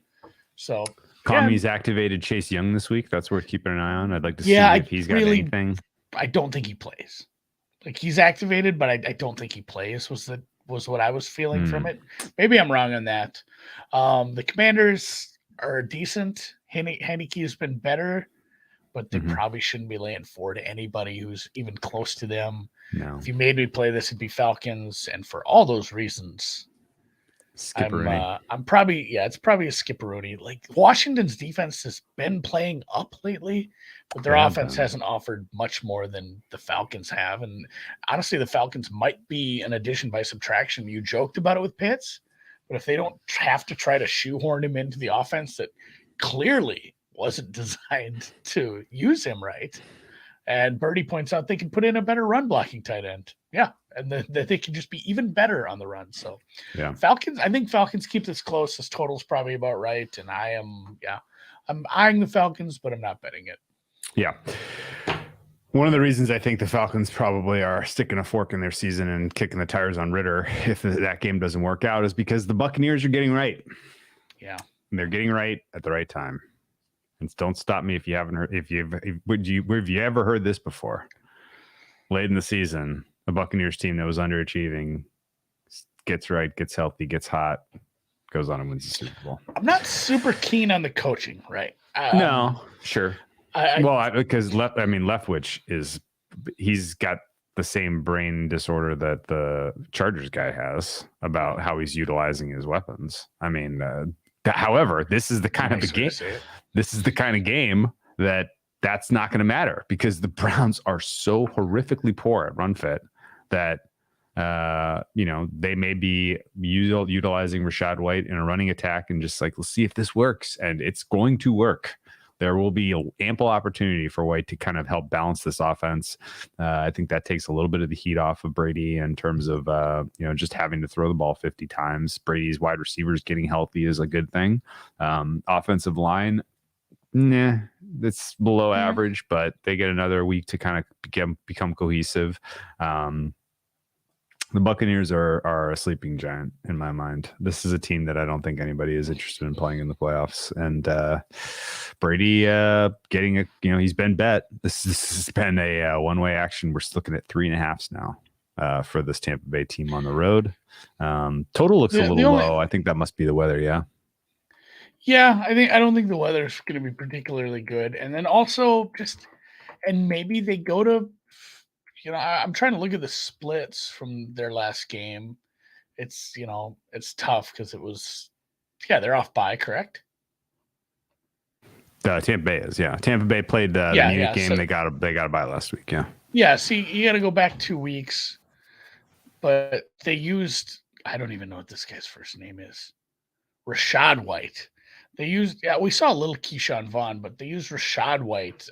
[SPEAKER 3] So
[SPEAKER 2] Commies activated Chase Young this week. That's worth keeping an eye on. I'd like to see if he's got anything. I
[SPEAKER 3] don't think he plays. Like he's activated, but I don't think he plays. Was what I was feeling from it. Maybe I'm wrong on that. The Commanders are decent. Heineke has been better, but they probably shouldn't be laying 4 to anybody who's even close to them.
[SPEAKER 2] No.
[SPEAKER 3] If you made me play this, it'd be Falcons, and for all those reasons, it's probably a skipperoni. Like Washington's defense has been playing up lately, but their offense hasn't offered much more than the Falcons have. And honestly, the Falcons might be an addition by subtraction. You joked about it with Pitts, but if they don't have to try to shoehorn him into the offense that clearly wasn't designed to use him right, and Birdie points out they can put in a better run blocking tight end. Yeah. And that they can just be even better on the run. So Falcons, I think Falcons keep this close. This total's probably about right. And I'm eyeing the Falcons, but I'm not betting it.
[SPEAKER 2] Yeah. One of the reasons I think the Falcons probably are sticking a fork in their season and kicking the tires on Ridder if that game doesn't work out is because the Buccaneers are getting right.
[SPEAKER 3] Yeah.
[SPEAKER 2] And they're getting right at the right time. And don't stop me if you haven't heard, have you ever heard this before? Late in the season, a Buccaneers team that was underachieving gets right, gets healthy, gets hot, goes on and wins the Super Bowl.
[SPEAKER 3] I'm not super keen on the coaching, right?
[SPEAKER 2] No, sure. Because Leftwich he's got the same brain disorder that the Chargers guy has about how he's utilizing his weapons. I mean, however, this is the kind of game. This is the kind of game that's not going to matter because the Browns are so horrifically poor at run fit that they may be utilizing Rachaad White in a running attack and just like, let's see if this works, and it's going to work. There will be ample opportunity for White to kind of help balance this offense. I think that takes a little bit of the heat off of Brady in terms of just having to throw the ball 50 times. Brady's wide receivers getting healthy is a good thing. Offensive line, it's below average, but they get another week to kind of become cohesive. The Buccaneers are a sleeping giant in my mind. This is a team that I don't think anybody is interested in playing in the playoffs. And Brady getting he's been bet. This has been a one-way action. We're looking at 3.5s now for this Tampa Bay team on the road. Total looks a little low. I think that must be the weather. Yeah.
[SPEAKER 3] Yeah, I don't think the weather's going to be particularly good. And then also maybe they go to, I'm trying to look at the splits from their last game. It's tough because it was, they're off bye, correct?
[SPEAKER 2] Tampa Bay is, yeah. Tampa Bay played the Munich game. So, they got a bye last week, yeah.
[SPEAKER 3] Yeah, see, you got to go back 2 weeks, but they used, I don't even know what this guy's first name is. Rashad White. They used, yeah, we saw a little Keyshawn Vaughn, but they used Rashad White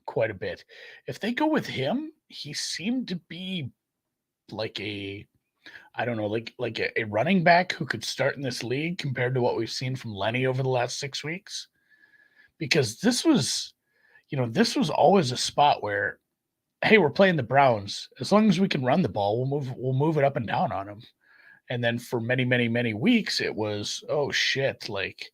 [SPEAKER 3] quite a bit. If they go with him, he seemed to be like a, I don't know, like a running back who could start in this league compared to what we've seen from Lenny over the last 6 weeks. Because this was always a spot where, hey, we're playing the Browns. As long as we can run the ball, we'll move it up and down on them. And then for many, many, many weeks, it was, oh shit, like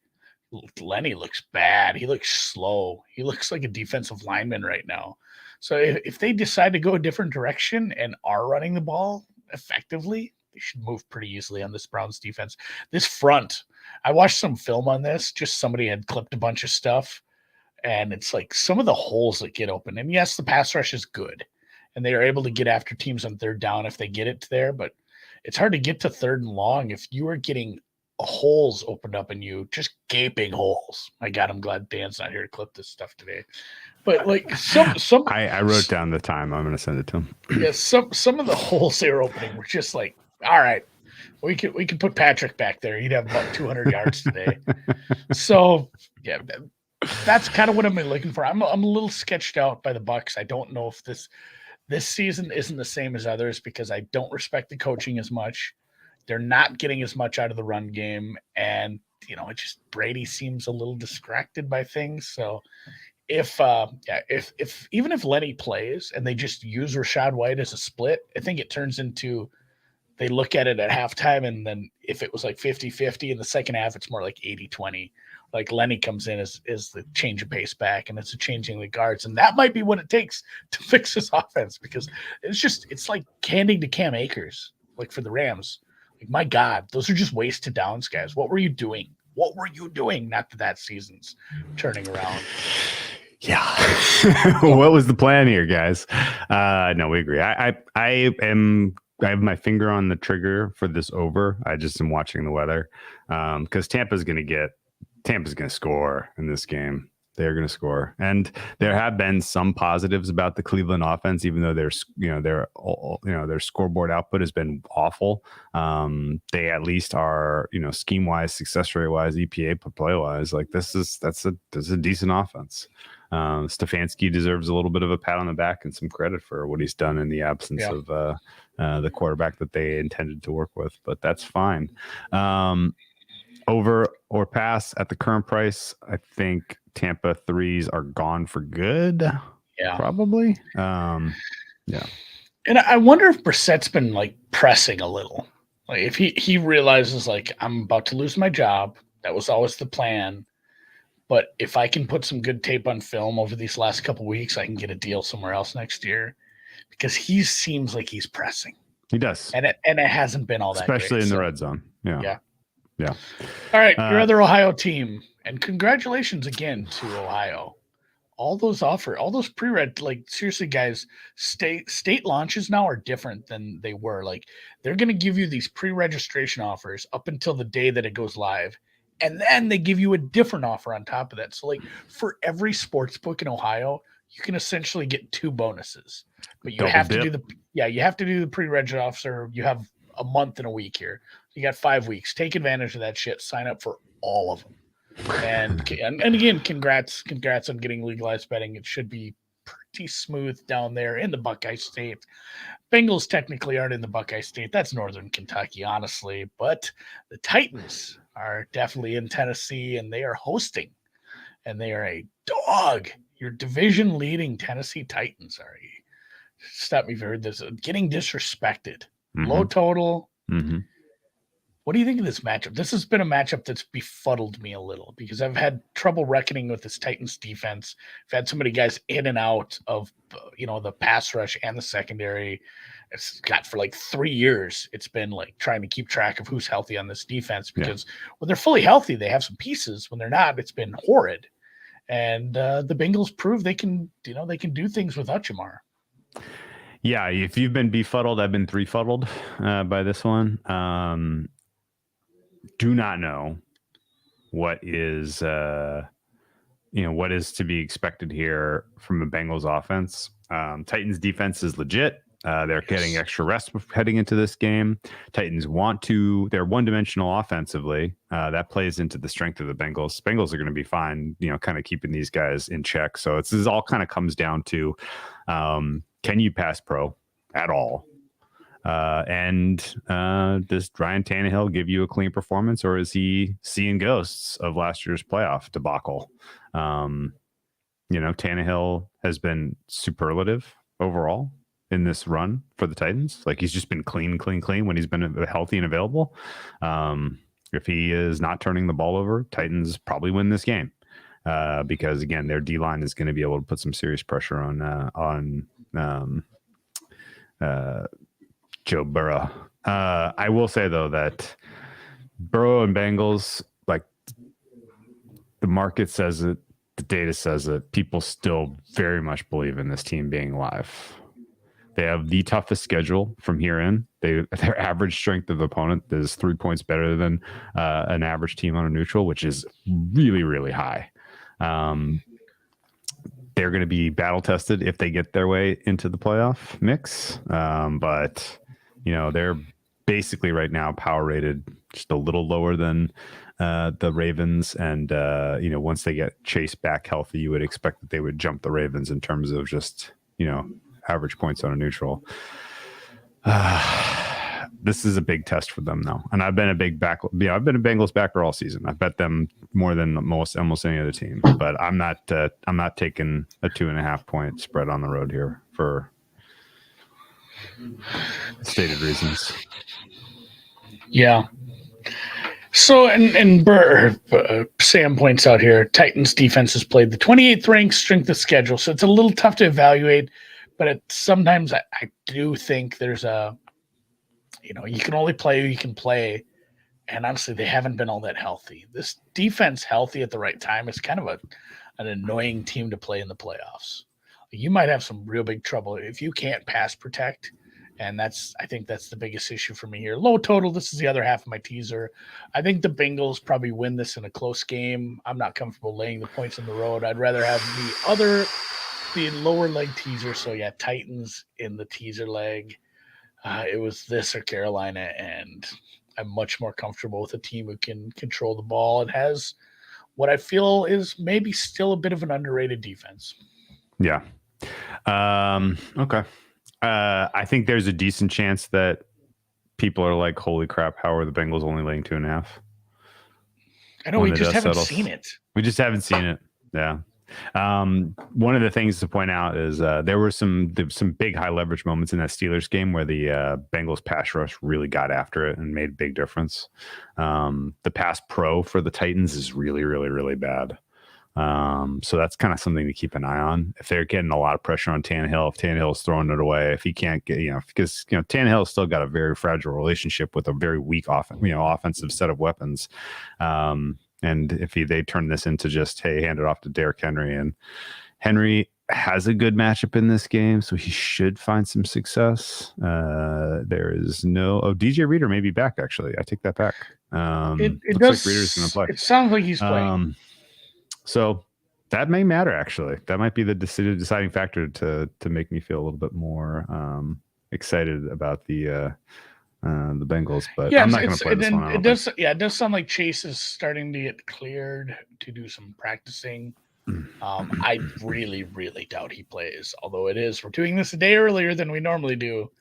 [SPEAKER 3] Lenny looks bad. He looks slow. He looks like a defensive lineman right now. So if they decide to go a different direction and are running the ball effectively, they should move pretty easily on this Browns defense. This front, I watched some film on this. Just somebody had clipped a bunch of stuff, and it's like some of the holes that get open. And yes, the pass rush is good, and they are able to get after teams on third down if they get it there. But it's hard to get to third and long if you are getting holes opened up in you, just gaping holes. My God, I'm glad Dan's not here to clip this stuff today. But like some
[SPEAKER 2] I wrote down the time. I'm going to send it to him.
[SPEAKER 3] Yeah, some of the holes they were opening were just like, all right, we could put Patrick back there. He'd have about 200 yards today. So yeah, that's kind of what I'm looking for. I'm a little sketched out by the Bucs. I don't know if this season isn't the same as others because I don't respect the coaching as much. They're not getting as much out of the run game, and it just Brady seems a little distracted by things. So if even if Lenny plays and they just use Rashad White as a split, I think it turns into they look at it at halftime, and then if it was like 50-50 in the second half, it's more like 80-20. Like Lenny comes in as the change of pace back, and it's a changing the guards, and that might be what it takes to fix this offense because it's like handing to Cam Akers, like for the Rams. Like, my God, those are just wasted downs, guys. What were you doing? What were you doing? Not that season's turning around.
[SPEAKER 2] Yeah. What was the plan here, guys? No, we agree. I have my finger on the trigger for this over. I just am watching the weather because Tampa's going to score in this game. They're going to score, and there have been some positives about the Cleveland offense, even though their scoreboard output has been awful. They at least are, scheme wise, success rate wise, EPA play wise, like this is a decent offense. Stefanski deserves a little bit of a pat on the back and some credit for what he's done in the absence of the quarterback that they intended to work with, but that's fine. Over or pass at the current price, I think Tampa threes are gone for good.
[SPEAKER 3] Yeah,
[SPEAKER 2] probably. Yeah.
[SPEAKER 3] And I wonder if Brissett's been like pressing a little. Like if he realizes like I'm about to lose my job. That was always the plan. But if I can put some good tape on film over these last couple of weeks, I can get a deal somewhere else next year because he seems like he's pressing.
[SPEAKER 2] He does.
[SPEAKER 3] And it hasn't been all that
[SPEAKER 2] especially
[SPEAKER 3] great,
[SPEAKER 2] in the red zone. Yeah.
[SPEAKER 3] All right, your other Ohio team. And congratulations again to Ohio. All those pre-read, like seriously, guys, state launches now are different than they were. Like they're going to give you these pre-registration offers up until the day that it goes live. And then they give you a different offer on top of that. So like for every sports book in Ohio, you can essentially get 2 bonuses. But you have to do the pre-reg offer. You have a month and a week here. You got 5 weeks. Take advantage of that shit. Sign up for all of them. And again, congrats on getting legalized betting. It should be pretty smooth down there in the Buckeye State. Bengals technically aren't in the Buckeye State. That's Northern Kentucky, honestly. But the Titans are definitely in Tennessee, and they are hosting. And they are a dog. Your division-leading Tennessee Titans are stop me if you heard this. Getting disrespected. Mm-hmm. Low total.
[SPEAKER 2] Mm-hmm.
[SPEAKER 3] What do you think of this matchup? This has been a matchup that's befuddled me a little because I've had trouble reckoning with this Titans defense. I've had so many guys in and out of, the pass rush and the secondary. It's got for like 3 years. It's been like trying to keep track of who's healthy on this defense because when they're fully healthy, they have some pieces. When they're not, it's been horrid. And the Bengals prove they can do things without Jamar.
[SPEAKER 2] Yeah, if you've been befuddled, I've been threefuddled by this one. Do not know what is what is to be expected here from a Bengals offense. Titans defense is legit. They're getting extra rest heading into this game. Titans they're one-dimensional offensively. That plays into the strength of the Bengals. Bengals are going to be fine, kind of keeping these guys in check. So this all kind of comes down to, can you pass pro at all? And does Ryan Tannehill give you a clean performance, or is he seeing ghosts of last year's playoff debacle? Tannehill has been superlative overall in this run for the Titans. Like, he's just been clean when he's been healthy and available. If he is not turning the ball over, Titans probably win this game because, again, their D-line is going to be able to put some serious pressure on Joe Burrow. I will say, though, that Burrow and Bengals, like, the market says it, the data says it, people still very much believe in this team being live. They have the toughest schedule from here in. Their average strength of opponent is 3 points better than an average team on a neutral, which is really, really high. They're going to be battle tested if they get their way into the playoff mix. But they're basically right now power rated just a little lower than the Ravens. And, once they get Chase back healthy, you would expect that they would jump the Ravens in terms of just, average points on a neutral. This is a big test for them, though. And I've been a Bengals backer all season. I bet them more than almost any other team. But I'm not taking a 2.5 point spread on the road here for stated reasons.
[SPEAKER 3] Yeah. So, and Sam points out here, Titans defense has played the 28th ranked strength of schedule, so it's a little tough to evaluate. But sometimes I do think there's you can only play who you can play, and honestly, they haven't been all that healthy. This defense healthy at the right time is kind of an annoying team to play in the playoffs. You might have some real big trouble if you can't pass protect. And I think that's the biggest issue for me here. Low total. This is the other half of my teaser. I think the Bengals probably win this in a close game. I'm not comfortable laying the points on the road. I'd rather have the lower leg teaser. So yeah, Titans in the teaser leg. It was this or Carolina, and I'm much more comfortable with a team who can control the ball. It has what I feel is maybe still a bit of an underrated defense.
[SPEAKER 2] Yeah. Okay. I think there's a decent chance that people are like, holy crap, how are the Bengals only laying 2.5?
[SPEAKER 3] I know, we just haven't seen it.
[SPEAKER 2] We just haven't seen it. Yeah. One of the things to point out is there were some big high leverage moments in that Steelers game where the Bengals pass rush really got after it and made a big difference. The pass pro for the Titans is really, really, really bad. So that's kind of something to keep an eye on. If they're getting a lot of pressure on Tannehill, if Tannehill's throwing it away, if he can't get, because Tannehill's still got a very fragile relationship with a very weak offensive set of weapons. And if they turn this into just, hey, hand it off to Derrick Henry, and Henry has a good matchup in this game, so he should find some success. There is DJ Reader may be back, actually. I take that back.
[SPEAKER 3] It
[SPEAKER 2] looks like Reader's going to play.
[SPEAKER 3] It sounds like he's playing.
[SPEAKER 2] So that may matter, actually. That might be the deciding factor to make me feel a little bit more excited about the Bengals. But I'm not going to play this one.
[SPEAKER 3] It does sound like Chase is starting to get cleared to do some practicing. I really, really doubt he plays. Although we're doing this a day earlier than we normally do,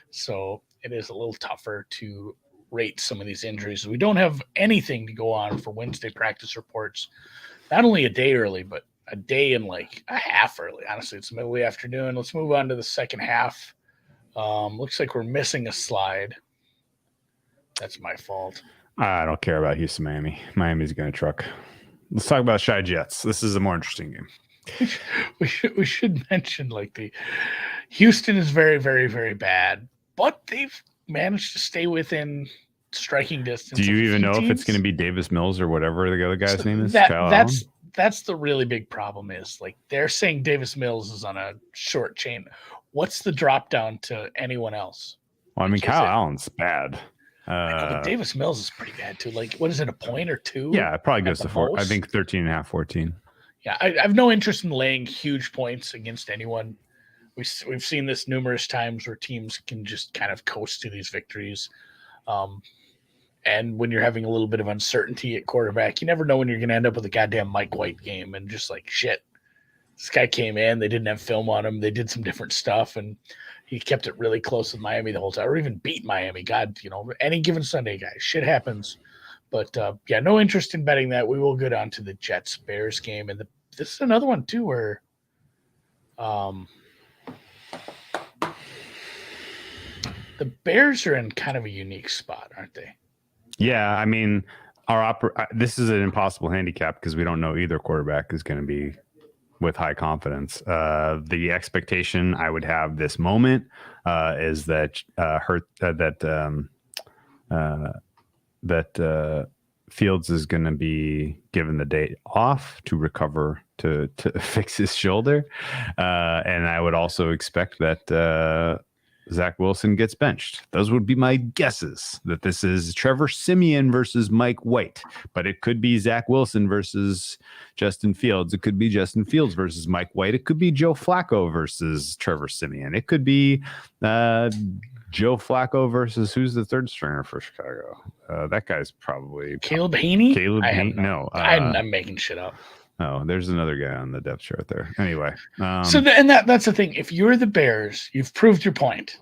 [SPEAKER 3] so it is a little tougher to rate some of these injuries. We don't have anything to go on for Wednesday practice reports. Not only a day early, but a day and like a half early. Honestly, it's middle of the afternoon. Let's move on to the second half. Looks like we're missing a slide. That's my fault.
[SPEAKER 2] I don't care about Houston, Miami. Miami's going to truck. Let's talk about Shy Jets. This is a more interesting game.
[SPEAKER 3] We should mention the Houston is very, very, very bad, but they've managed to stay within striking distance.
[SPEAKER 2] Do you even know if it's going to be Davis Mills or whatever the other guy's name is?
[SPEAKER 3] That's the really big problem is they're saying Davis Mills is on a short chain. What's the drop down to anyone else?
[SPEAKER 2] Well, I mean, Kyle Allen's bad.
[SPEAKER 3] But Davis Mills is pretty bad too. What is it, a point or two?
[SPEAKER 2] Yeah, it probably goes to 4. I think 13.5, 14.
[SPEAKER 3] Yeah, I have no interest in laying huge points against anyone. We've seen this numerous times where teams can just kind of coast to these victories. And when you're having a little bit of uncertainty at quarterback, you never know when you're going to end up with a goddamn Mike White game and just like, shit, this guy came in, they didn't have film on him, they did some different stuff, and he kept it really close with Miami the whole time, or even beat Miami. God, any given Sunday, guys, shit happens. But yeah, no interest in betting that. We will go down to the Jets-Bears game, and this is another one too where the Bears are in kind of a unique spot, aren't they?
[SPEAKER 2] Yeah, I mean, this is an impossible handicap because we don't know either quarterback is going to be with high confidence. The expectation I would have this moment is that Fields is going to be given the day off to recover to fix his shoulder, and I would also expect that Zach Wilson gets benched. Those would be my guesses. That this is Trevor Siemian versus Mike White, but it could be Zach Wilson versus Justin Fields. It could be Justin Fields versus Mike White. It could be Joe Flacco versus Trevor Siemian. It could be Joe Flacco versus who's the third stringer for Chicago? That guy's probably
[SPEAKER 3] Caleb Haney.
[SPEAKER 2] No,
[SPEAKER 3] I'm making shit up.
[SPEAKER 2] Oh, there's another guy on the depth chart there. Anyway,
[SPEAKER 3] that's the thing. If you're the Bears, you've proved your point.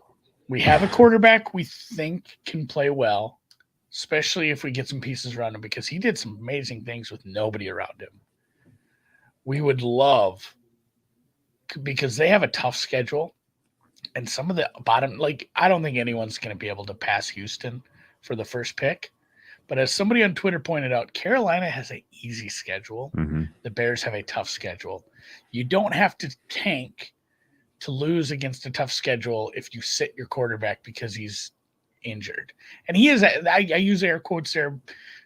[SPEAKER 3] We have a quarterback we think can play well, especially if we get some pieces around him, because he did some amazing things with nobody around him. We would love, because they have a tough schedule, and some of the bottom, like, I don't think anyone's going to be able to pass Houston for the first pick. But as somebody on Twitter pointed out, Carolina has an easy schedule.
[SPEAKER 2] Mm-hmm.
[SPEAKER 3] The Bears have a tough schedule. You don't have to tank to lose against a tough schedule if you sit your quarterback because he's injured. And he is, I use air quotes there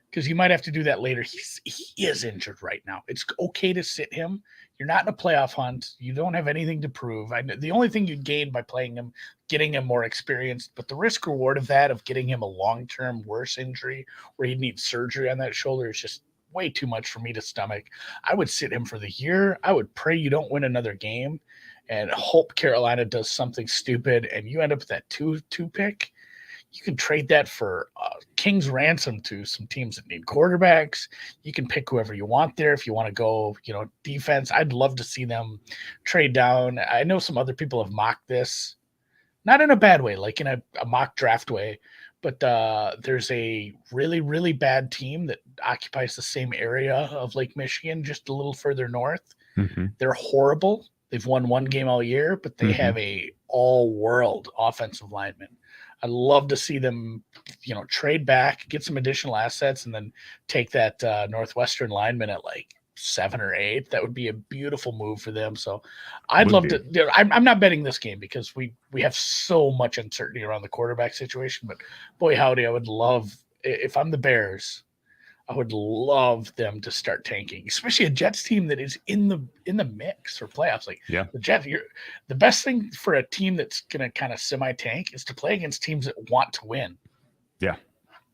[SPEAKER 3] because you might have to do that later. He is injured right now. It's okay to sit him. You're not in a playoff hunt. You don't have anything to prove. The only thing you gain by playing him, getting him more experienced, but the risk reward of that, of getting him a long-term worse injury where he'd need surgery on that shoulder, is just way too much for me to stomach. I would sit him for the year. I would pray you don't win another game and hope Carolina does something stupid and you end up with that two pick. You can trade that for king's ransom to some teams that need quarterbacks. You can pick whoever you want there. If you want to go, defense, I'd love to see them trade down. I know some other people have mocked this, not in a bad way, like in a mock draft way, but there's a really, really bad team that occupies the same area of Lake Michigan, just a little further north.
[SPEAKER 2] Mm-hmm.
[SPEAKER 3] They're horrible. They've won one game all year, but they have a all-world offensive lineman. I'd love to see them, trade back, get some additional assets, and then take that Northwestern lineman at like 7 or 8. That would be a beautiful move for them. So I'd love to. I'm not betting this game because we have so much uncertainty around the quarterback situation. But boy, howdy, I would love, if I'm the Bears, I would love them to start tanking, especially a Jets team that is in the mix for playoffs. Like,
[SPEAKER 2] yeah,
[SPEAKER 3] the Jets, the best thing for a team that's going to kind of semi-tank is to play against teams that want to win.
[SPEAKER 2] Yeah,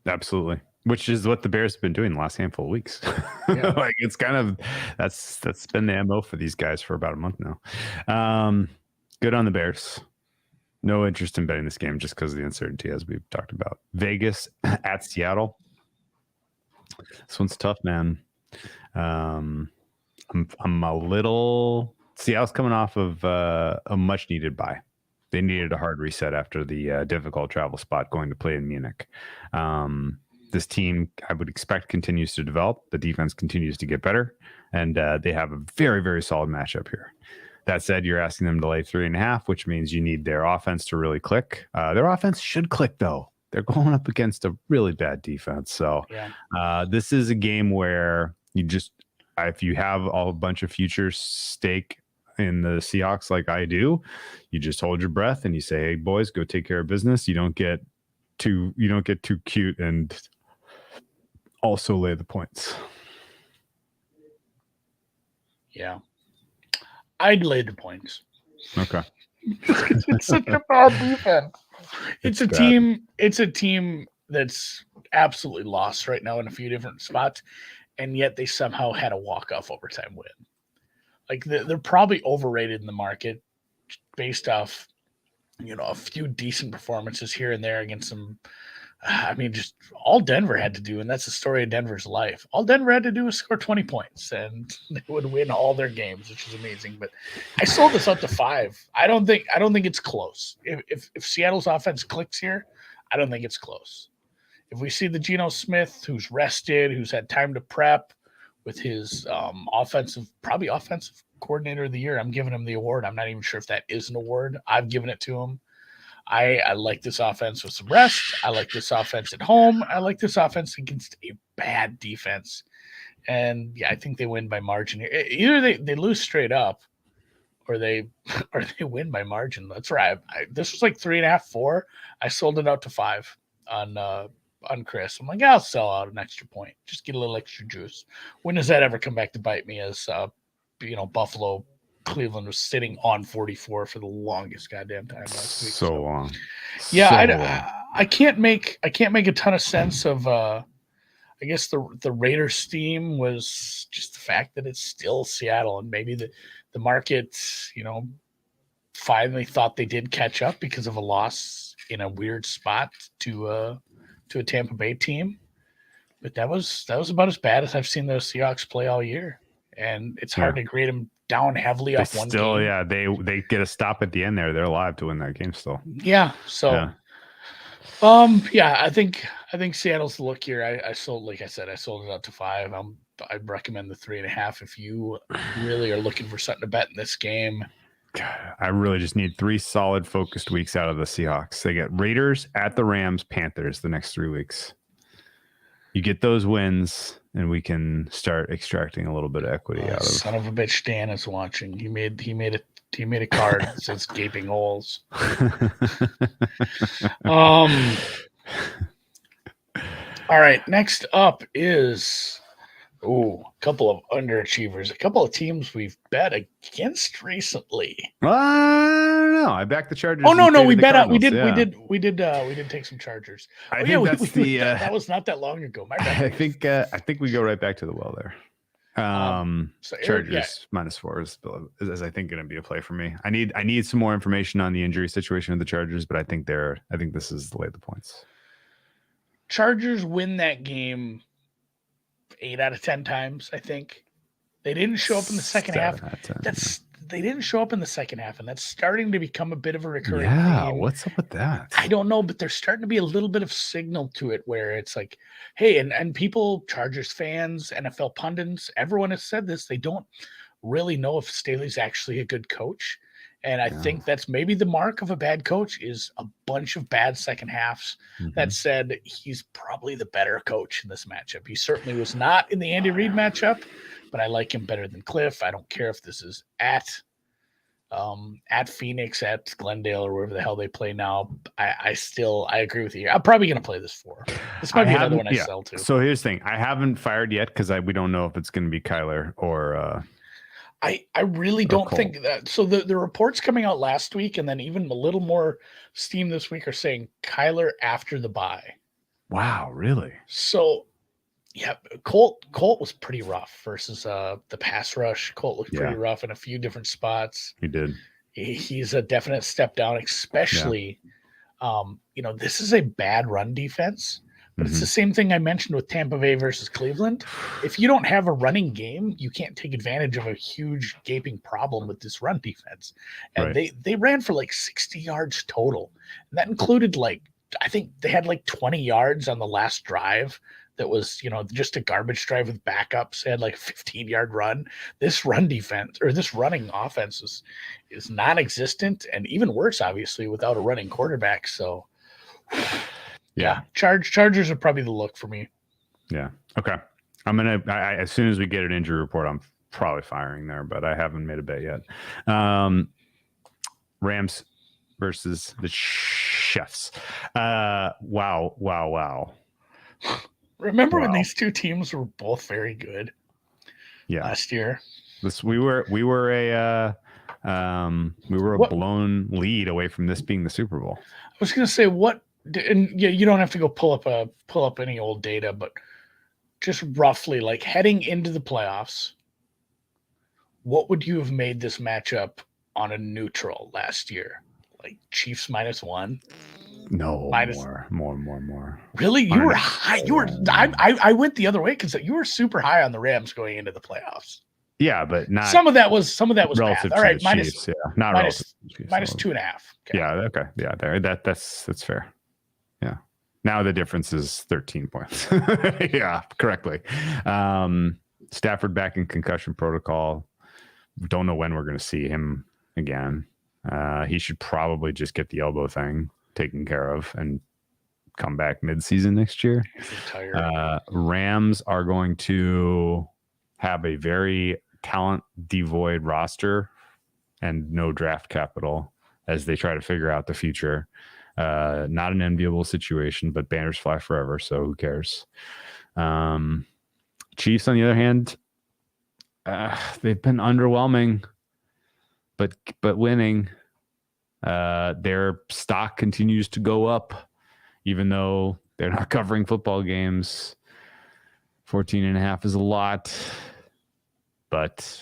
[SPEAKER 2] absolutely. Which is what the Bears have been doing the last handful of weeks.
[SPEAKER 3] Yeah.
[SPEAKER 2] Like, it's kind of that's been the MO for these guys for about a month now. Good on the Bears. No interest in betting this game just because of the uncertainty, as we've talked about. Vegas at Seattle. This one's tough, man. I'm a little. Seattle's coming off of a much needed bye. They needed a hard reset after the difficult travel spot going to play in Munich. This team, I would expect, continues to develop. The defense continues to get better, and they have a very, very solid matchup here. That said, you're asking them to lay 3.5, which means you need their offense to really click. Their offense should click, though. They're going up against a really bad defense. So this is a game where you just, if you have a bunch of future stake in the Seahawks like I do, you just hold your breath and you say, hey, boys, go take care of business. You don't get too cute and also lay the points.
[SPEAKER 3] Yeah. I'd lay the points.
[SPEAKER 2] Okay.
[SPEAKER 3] It's such a bad defense. It's a team that's absolutely lost right now in a few different spots, and yet they somehow had a walk-off overtime win. Like they're probably overrated in the market based off, a few decent performances here and there against some. I mean, just all Denver had to do, and that's the story of Denver's life. All Denver had to do was score 20 points, and they would win all their games, which is amazing. But I sold this up to 5. I don't think it's close. If Seattle's offense clicks here, I don't think it's close. If we see the Geno Smith, who's rested, who's had time to prep with his offensive coordinator of the year, I'm giving him the award. I'm not even sure if that is an award. I've given it to him. I like this offense with some rest. I like this offense at home. I like this offense against a bad defense. And yeah, I think they win by margin. Either they lose straight up or they win by margin. That's right. This was like 3.5, 4. I sold it out to 5 on Chris. I'm like, I'll sell out an extra point. Just get a little extra juice. When does that ever come back to bite me as Buffalo Cleveland was sitting on 44 for the longest goddamn time last week.
[SPEAKER 2] So long.
[SPEAKER 3] Yeah, I can't make a ton of sense of I guess the Raiders team was just the fact that it's still Seattle, and maybe the market, finally thought they did catch up because of a loss in a weird spot to a Tampa Bay team. But that was about as bad as I've seen the Seahawks play all year. And it's hard to grade them down heavily off one game.
[SPEAKER 2] Yeah, they get a stop at the end there. They're alive to win that game still.
[SPEAKER 3] Yeah. So, I think Seattle's the look here. I sold it out to 5. I'd recommend the 3.5 if you really are looking for something to bet in this game.
[SPEAKER 2] God, I really just need 3 solid focused weeks out of the Seahawks. They get Raiders, at the Rams, Panthers the next 3 weeks. You get those wins, and we can start extracting a little bit of equity out of it.
[SPEAKER 3] Son of a bitch, Dan is watching. He made a card that says gaping holes. All right, next up is a couple of underachievers, a couple of teams we've bet against recently.
[SPEAKER 2] I don't know. I backed the Chargers.
[SPEAKER 3] Oh no, we bet out. We did take some Chargers. That was not that long ago.
[SPEAKER 2] I think we go right back to the well there. Chargers -4 is I think going to be a play for me. I need some more information on the injury situation of the Chargers, but I think this is the lay of the points.
[SPEAKER 3] Chargers win that game 8 out of 10 times. I think they didn't show up in the second half. They didn't show up in the second half, and that's starting to become a bit of a recurring theme.
[SPEAKER 2] What's up with that?
[SPEAKER 3] I don't know, but there's starting to be a little bit of signal to it where it's like, hey, and people, Chargers fans, NFL pundits, everyone has said this. They don't really know if Staley's actually a good coach. And I think that's maybe the mark of a bad coach is a bunch of bad second halves. Mm-hmm. That said, he's probably the better coach in this matchup. He certainly was not in the Andy Reid matchup, but I like him better than Cliff. I don't care if this is at Phoenix, at Glendale, or wherever the hell they play now. I agree with you. I'm probably going to play this 4. This might be another one I sell to.
[SPEAKER 2] So here's the thing. I haven't fired yet because we don't know if it's going to be Kyler or
[SPEAKER 3] I really don't think that. So the reports coming out last week and then even a little more steam this week are saying Kyler after the bye.
[SPEAKER 2] Wow, really?
[SPEAKER 3] So yeah, Colt was pretty rough versus the pass rush. Colt looked pretty rough in a few different spots.
[SPEAKER 2] He did.
[SPEAKER 3] He's a definite step down, especially this is a bad run defense. But it's the same thing I mentioned with Tampa Bay versus Cleveland. If you don't have a running game, you can't take advantage of a huge gaping problem with this run defense. And they ran for like 60 yards total. And that included I think they had 20 yards on the last drive that was, just a garbage drive with backups. They had a 15-yard run. This run defense or this running offense is non-existent, and even worse, obviously, without a running quarterback. So yeah, Chargers are probably the look for me.
[SPEAKER 2] Yeah. Okay. As soon as we get an injury report, I'm probably firing there, but I haven't made a bet yet. Rams versus the Chiefs. Wow.
[SPEAKER 3] Remember when these two teams were both very good?
[SPEAKER 2] Yeah.
[SPEAKER 3] Last year.
[SPEAKER 2] We were a blown lead away from this being the Super Bowl.
[SPEAKER 3] I was going to say and you don't have to go pull up any old data, but just roughly heading into the playoffs, what would you have made this matchup on a neutral last year? Like Chiefs -1?
[SPEAKER 2] No,
[SPEAKER 3] Minus-
[SPEAKER 2] more.
[SPEAKER 3] Really? You were
[SPEAKER 2] Minus-
[SPEAKER 3] high. You were. I went the other way because you were super high on the Rams going into the playoffs.
[SPEAKER 2] Yeah, but not
[SPEAKER 3] Some of that was
[SPEAKER 2] relative
[SPEAKER 3] bad. All
[SPEAKER 2] to
[SPEAKER 3] right,
[SPEAKER 2] the Chiefs. Yeah, not relative to the Chiefs.
[SPEAKER 3] minus 2.5. Okay.
[SPEAKER 2] Yeah, okay. Yeah, there. That's fair. Yeah. Now the difference is 13 points. Yeah, correctly. Stafford back in concussion protocol. Don't know when we're going to see him again. He should probably just get the elbow thing taken care of and come back mid-season next year. Rams are going to have a very talent devoid roster and no draft capital as they try to figure out the future. Not an enviable situation, but banners fly forever, so who cares? Chiefs, on the other hand, they've been underwhelming, but winning. Their stock continues to go up, even though they're not covering football games. 14.5 is a lot, but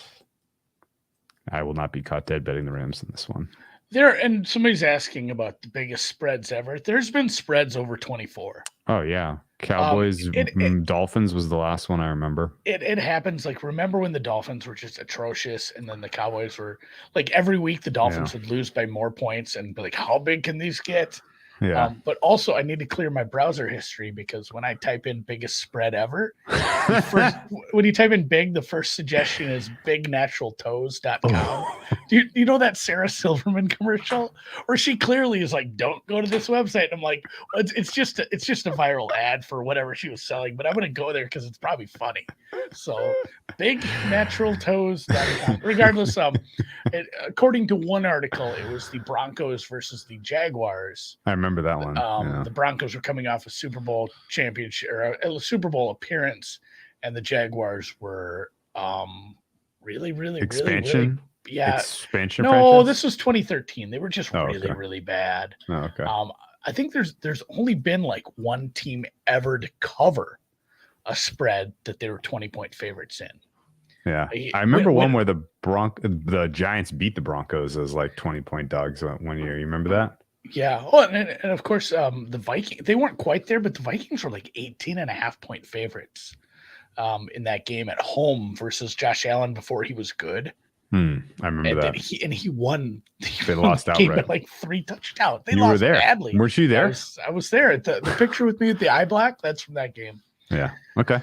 [SPEAKER 2] I will not be caught dead betting the Rams in this one.
[SPEAKER 3] And somebody's asking about the biggest spreads ever. There's been spreads over 24.
[SPEAKER 2] Oh yeah, Cowboys Dolphins was the last one I remember.
[SPEAKER 3] It happens. Like, remember when the Dolphins were just atrocious, and then the Cowboys were like, every week the Dolphins would lose by more points, and be like, how big can these get?
[SPEAKER 2] Yeah.
[SPEAKER 3] But also, I need to clear my browser history because when I type in biggest spread ever, when you type in big, the first suggestion is bignaturaltoes.com. Do you know that Sarah Silverman commercial where she clearly is like, don't go to this website? And I'm like, well, it's just a viral ad for whatever she was selling, but I'm going to go there because it's probably funny. So bignaturaltoes.com. Regardless, according to one article, it was the Broncos versus the Jaguars.
[SPEAKER 2] I remember that one.
[SPEAKER 3] The Broncos were coming off a Super Bowl championship or a Super Bowl appearance, and the Jaguars were really
[SPEAKER 2] expansion. Expansion.
[SPEAKER 3] No,
[SPEAKER 2] franchise?
[SPEAKER 3] this was 2013. They were just really bad.
[SPEAKER 2] Oh, okay.
[SPEAKER 3] I think there's only been like one team ever to cover a spread that they were 20-point favorites in.
[SPEAKER 2] Yeah, I remember one where the Giants beat the Broncos as like 20-point dogs one year. You remember that?
[SPEAKER 3] Yeah. Oh, and of course, the Vikings, they weren't quite there, but the Vikings were like 18.5-point favorites in that game at home versus Josh Allen before he was good.
[SPEAKER 2] I remember that.
[SPEAKER 3] He won.
[SPEAKER 2] They lost outright.
[SPEAKER 3] Like 3 touchdowns.
[SPEAKER 2] You
[SPEAKER 3] lost
[SPEAKER 2] were there.
[SPEAKER 3] Badly.
[SPEAKER 2] Weren't you there?
[SPEAKER 3] I was there. The picture with me with the eye black, that's from that game.
[SPEAKER 2] Yeah. Okay.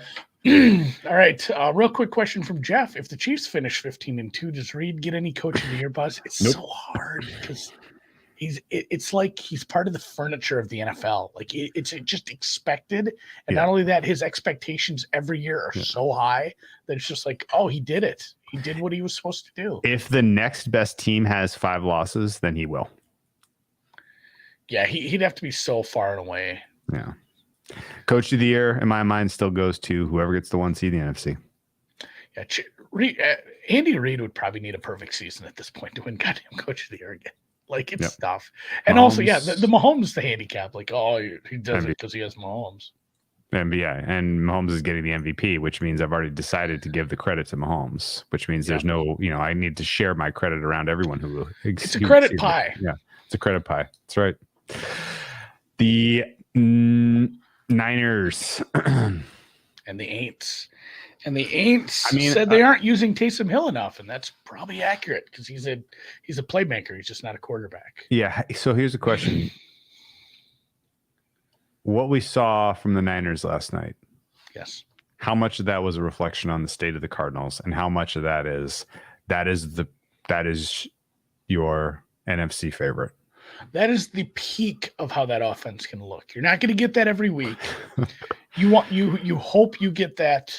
[SPEAKER 3] All right. Real quick question from Jeff. If the Chiefs finish 15-2, does Reed get any coach of the year buzz? It's so hard because it's like he's part of the furniture of the NFL. Like it's just expected. And not only that, his expectations every year are so high that it's just like, oh, he did it. He did what he was supposed to do.
[SPEAKER 2] If the next best team has 5 losses, then he will.
[SPEAKER 3] Yeah, he'd have to be so far and away.
[SPEAKER 2] Yeah. Coach of the year, in my mind, still goes to whoever gets the 1 seed in the NFC.
[SPEAKER 3] Yeah, Andy Reid would probably need a perfect season at this point to win goddamn Coach of the Year again. Like, it's tough. And also, the Mahomes, the handicap. Like, oh, he does it because he has Mahomes.
[SPEAKER 2] And Mahomes is getting the MVP, which means I've already decided to give the credit to Mahomes, which means there's no, I need to share my credit around everyone who.
[SPEAKER 3] It's a credit pie.
[SPEAKER 2] Yeah, it's a credit pie. That's right. The Niners
[SPEAKER 3] and the Aints. And the Aints said they aren't using Taysom Hill enough, and that's probably accurate because he's a playmaker. He's just not a quarterback.
[SPEAKER 2] Yeah. So here's a question: what we saw from the Niners last night?
[SPEAKER 3] Yes.
[SPEAKER 2] How much of that was a reflection on the state of the Cardinals, and how much of that is your NFC favorite?
[SPEAKER 3] That is the peak of how that offense can look. You're not going to get that every week. You hope you get that.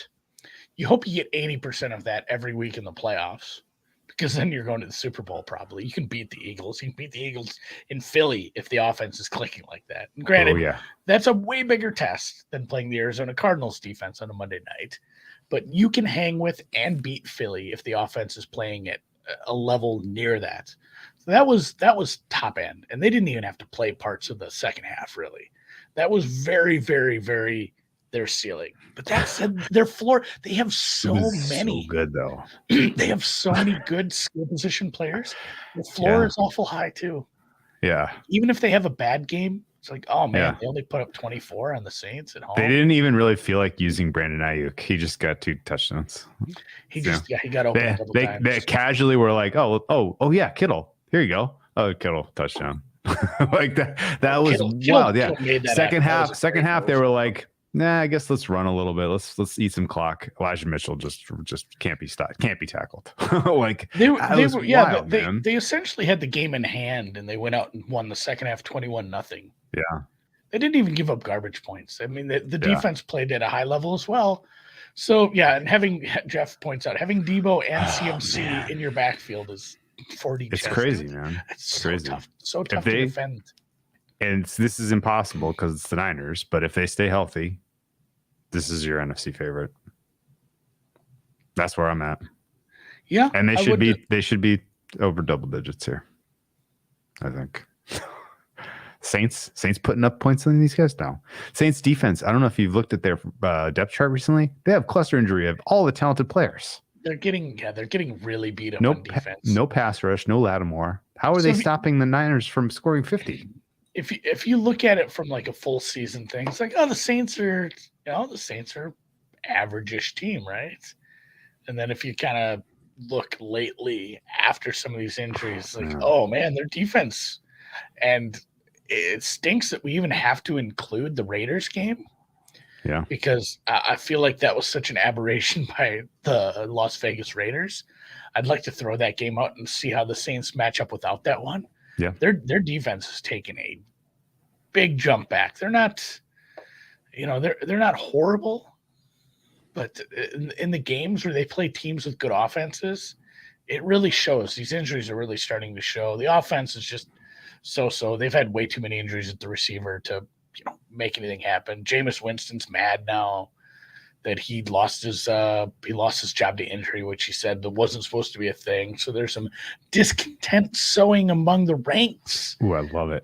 [SPEAKER 3] You hope you get 80% of that every week in the playoffs, because then you're going to the Super Bowl probably. You can beat the Eagles. You can beat the Eagles in Philly if the offense is clicking like that. And granted, that's a way bigger test than playing the Arizona Cardinals defense on a Monday night. But you can hang with and beat Philly if the offense is playing at a level near that. So that was top end, and they didn't even have to play parts of the second half really. That was very, very, very. their ceiling. But that said, their floor, they have so many.
[SPEAKER 2] So good though.
[SPEAKER 3] They have so many good skill position players. The floor is awful high too.
[SPEAKER 2] Yeah.
[SPEAKER 3] Even if they have a bad game, it's like, oh man,
[SPEAKER 2] Yeah.
[SPEAKER 3] they only put up 24 on the Saints at home.
[SPEAKER 2] They didn't even really feel like using Brandon Ayuk. He just got 2 touchdowns.
[SPEAKER 3] He got open a couple times.
[SPEAKER 2] They casually were like, oh yeah, Kittle. Here you go. Oh, Kittle touchdown. Like that was wild. Yeah. Second half, they were like, nah, I guess let's run a little bit. Let's eat some clock. Elijah Mitchell just can't be stopped, can't be tackled. Like
[SPEAKER 3] they were
[SPEAKER 2] wild, man.
[SPEAKER 3] They essentially had the game in hand, and they went out and won the second half 21-0.
[SPEAKER 2] Yeah.
[SPEAKER 3] They didn't even give up garbage points. I mean, the defense played at a high level as well. So yeah, and having Jeff points out, having Debo and CMC in your backfield is 40.
[SPEAKER 2] It's crazy, man.
[SPEAKER 3] It's crazy. So tough to defend.
[SPEAKER 2] And this is impossible because it's the Niners. But if they stay healthy, this is your NFC favorite. That's where I'm at.
[SPEAKER 3] Yeah,
[SPEAKER 2] and they should be over double digits here, I think. Saints putting up points on these guys now. Saints defense. I don't know if you've looked at their depth chart recently. They have cluster injury of all the talented players.
[SPEAKER 3] They're getting really beat up on defense.
[SPEAKER 2] No pass rush, no Lattimore. How are they stopping the Niners from scoring 50?
[SPEAKER 3] If you look at it from like a full season thing, it's like, oh, the Saints are average-ish team, right? And then if you kind of look lately after some of these injuries, like, oh man, their defense. And it stinks that we even have to include the Raiders game.
[SPEAKER 2] Yeah.
[SPEAKER 3] Because I feel like that was such an aberration by the Las Vegas Raiders. I'd like to throw that game out and see how the Saints match up without that one.
[SPEAKER 2] Yeah.
[SPEAKER 3] Their defense has taken a big jump back. They're not, they're not horrible, but in the games where they play teams with good offenses, it really shows. These injuries are really starting to show. The offense is just so. They've had way too many injuries at the receiver to make anything happen. Jameis Winston's mad now that he lost his job to injury, which he said that wasn't supposed to be a thing. So there's some discontent sowing among the ranks.
[SPEAKER 2] Ooh, I love it.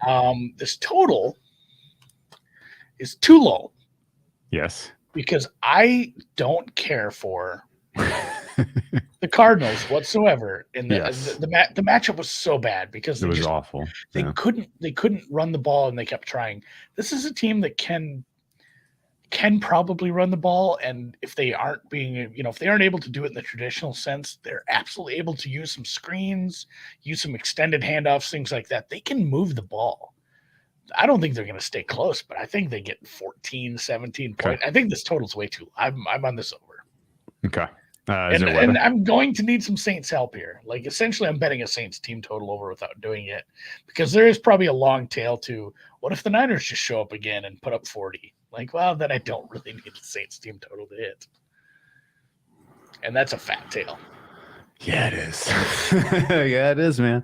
[SPEAKER 3] This total is too low.
[SPEAKER 2] Yes.
[SPEAKER 3] Because I don't care for the Cardinals whatsoever. The matchup was so bad because
[SPEAKER 2] it was awful.
[SPEAKER 3] They couldn't run the ball, and they kept trying. This is a team that can probably run the ball, and if they aren't able to do it in the traditional sense, they're absolutely able to use some screens, use some extended handoffs, things like that. They can move the ball. I don't think they're going to stay close, but I think they get 14, 17 points. I think this total's way too low. I'm on this over.
[SPEAKER 2] Okay.
[SPEAKER 3] And I'm going to need some Saints help here. Like, essentially, I'm betting a Saints team total over without doing it, because there is probably a long tail to what if the Niners just show up again and put up 40? Like, well, then I don't really need the Saints team total to hit. And that's a fat tail.
[SPEAKER 2] Yeah, it is. Yeah, it is, man.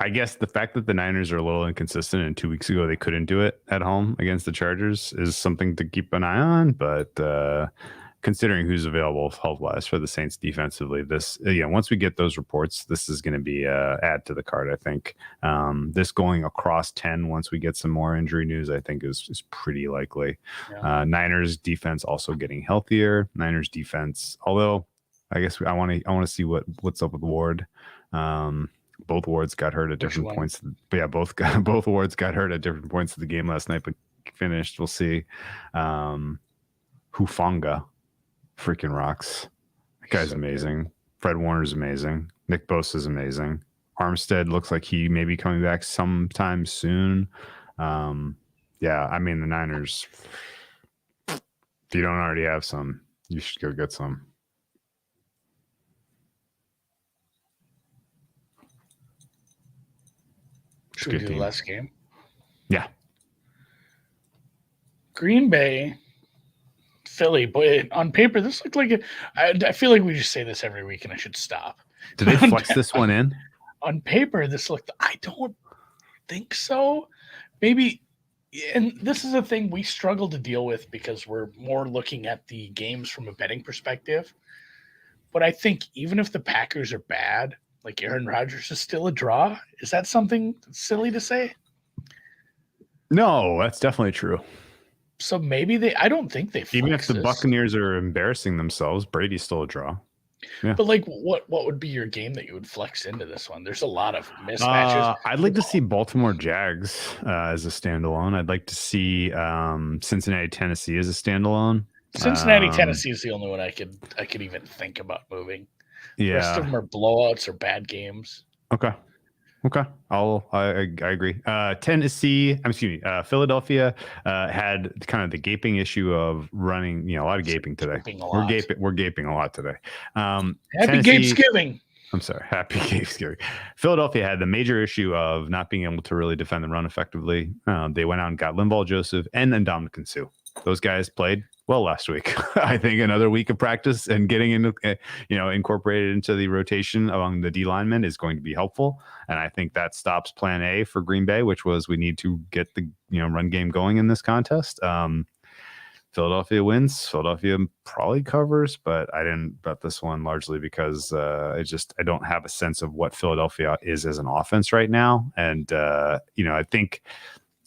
[SPEAKER 2] I guess the fact that the Niners are a little inconsistent, and 2 weeks ago they couldn't do it at home against the Chargers, is something to keep an eye on. But considering who's available health-wise for the Saints defensively, once we get those reports, this is going to be add to the card, I think. This going across 10 once we get some more injury news, I think is pretty likely. Yeah. Niners defense also getting healthier. Niners defense, although I guess I want to see what's up with Ward. Both Wards got hurt at different points. But yeah, both Wards got hurt at different points of the game last night, but finished. We'll see. Hufanga freaking rocks. That guy's amazing. Fred Warner's amazing. Nick Bosa's amazing. Armstead looks like he may be coming back sometime soon. Yeah, I mean, the Niners, if you don't already have some, you should go get some.
[SPEAKER 3] Should we do the last game?
[SPEAKER 2] Yeah.
[SPEAKER 3] Green Bay, Philly. Boy, on paper, this looked like I feel like we just say this every week, and I should stop.
[SPEAKER 2] Did they flex this one in?
[SPEAKER 3] On paper, this looked. I don't think so. Maybe, and this is a thing we struggle to deal with because we're more looking at the games from a betting perspective. But I think even if the Packers are bad, like Aaron Rodgers is still a draw. Is that something silly to say?
[SPEAKER 2] No, that's definitely true.
[SPEAKER 3] So maybe I don't think they
[SPEAKER 2] Even if the
[SPEAKER 3] this.
[SPEAKER 2] Buccaneers are embarrassing themselves, Brady's still a draw. Yeah.
[SPEAKER 3] But like, what would be your game that you would flex into this one? There's a lot of mismatches.
[SPEAKER 2] I'd like to see Baltimore Jags as a standalone. I'd like to see Cincinnati Tennessee as a standalone.
[SPEAKER 3] Cincinnati Tennessee is the only one I could even think about moving. The rest of them are blowouts or bad games.
[SPEAKER 2] Okay. I agree. Philadelphia had kind of the gaping issue of running, a lot of gaping today. We're gaping a lot today.
[SPEAKER 3] Happy Gapesgiving.
[SPEAKER 2] I'm sorry. Happy Gapesgiving. Philadelphia had the major issue of not being able to really defend the run effectively. They went out and got Linval Joseph and then Ndamukong Suh. Those guys played well last week. I think another week of practice and getting into, incorporated into the rotation among the D linemen is going to be helpful. And I think that stops plan A for Green Bay, which was we need to get the, run game going in this contest. Philadelphia wins. Philadelphia probably covers, but I didn't bet this one largely because I don't have a sense of what Philadelphia is as an offense right now. And, I think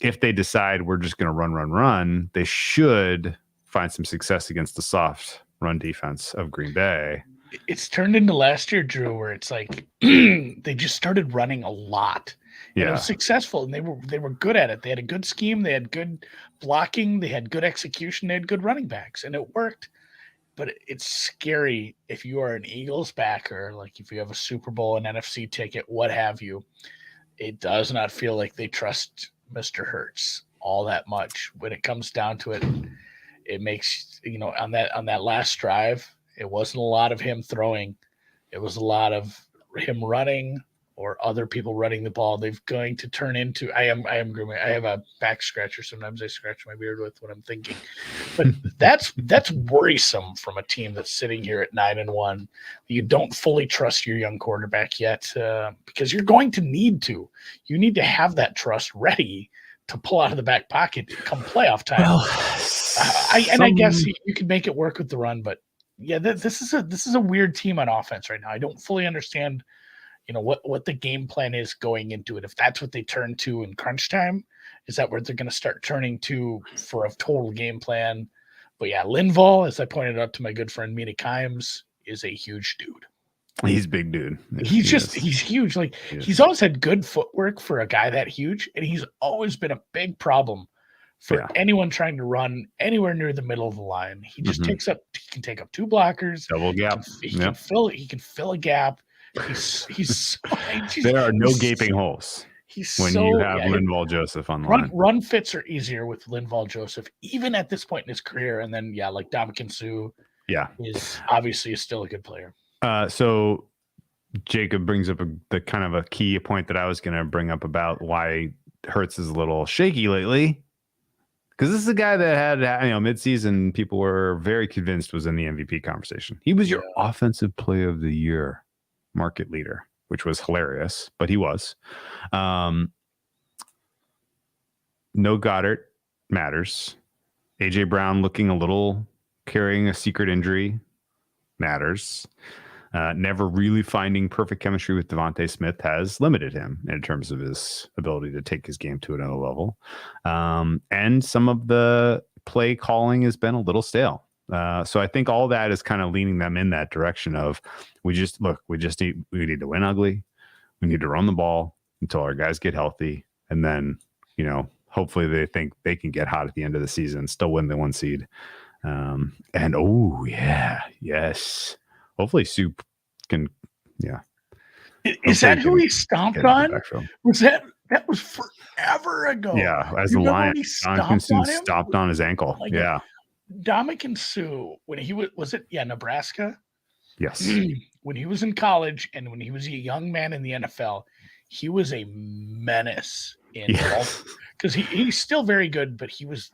[SPEAKER 2] if they decide we're just going to run, they should find some success against the soft run defense of Green Bay.
[SPEAKER 3] It's turned into last year, Drew, where it's like they just started running a lot. And it was successful, and they were good at it. They had a good scheme, they had good blocking, they had good execution, they had good running backs, and it worked. But it's scary if you are an Eagles backer, like if you have a Super Bowl, an NFC ticket, what have you. It does not feel like they trust Mr. Hurts all that much. When it comes down to it, it makes, on that last drive, it wasn't a lot of him throwing. It was a lot of him running or other people running the ball. They're going to turn into, I am grooming. I have a back scratcher. Sometimes I scratch my beard with what I'm thinking, but that's worrisome from a team that's sitting here at 9-1. You don't fully trust your young quarterback yet because you're going to need to. You need to have that trust ready to pull out of the back pocket come playoff time. Well, I guess you can make it work with the run, but yeah, this is a weird team on offense right now. I don't fully understand, what the game plan is going into it. If that's what they turn to in crunch time, is that where they're going to start turning to for a total game plan? But yeah, Linval, as I pointed out to my good friend Mina Kimes, is a huge dude.
[SPEAKER 2] He's a big dude.
[SPEAKER 3] He's huge. Like he's always had good footwork for a guy that huge, and he's always been a big problem for anyone trying to run anywhere near the middle of the line. He just he can take up two blockers,
[SPEAKER 2] double gap.
[SPEAKER 3] He can fill a gap.
[SPEAKER 2] There are no gaping holes you have Linval Joseph on the line.
[SPEAKER 3] Run fits are easier with Linval Joseph, even at this point in his career. And then like Ndamukong Suh, is obviously still a good player.
[SPEAKER 2] So Jacob brings up the kind of a key point that I was going to bring up about why Hurts is a little shaky lately. Because this is a guy that had, midseason, people were very convinced was in the MVP conversation. He was your offensive play of the year market leader, which was hilarious, but he was. No Goddard matters. AJ Brown looking a little, carrying a secret injury matters. Never really finding perfect chemistry with Devontae Smith has limited him in terms of his ability to take his game to another level. And some of the play calling has been a little stale. So I think all that is kind of leaning them in that direction of we need to win ugly. We need to run the ball until our guys get healthy. And then, hopefully they think they can get hot at the end of the season, still win the 1 seed. Hopefully Soup can,
[SPEAKER 3] Is that who he stomped on? That was forever ago.
[SPEAKER 2] Yeah, as the Lion, stomped on his ankle.
[SPEAKER 3] Ndamukong Suh, when he was it Nebraska?
[SPEAKER 2] Yes.
[SPEAKER 3] When he was in college and when he was a young man in the NFL, he was a menace because he's still very good, but he was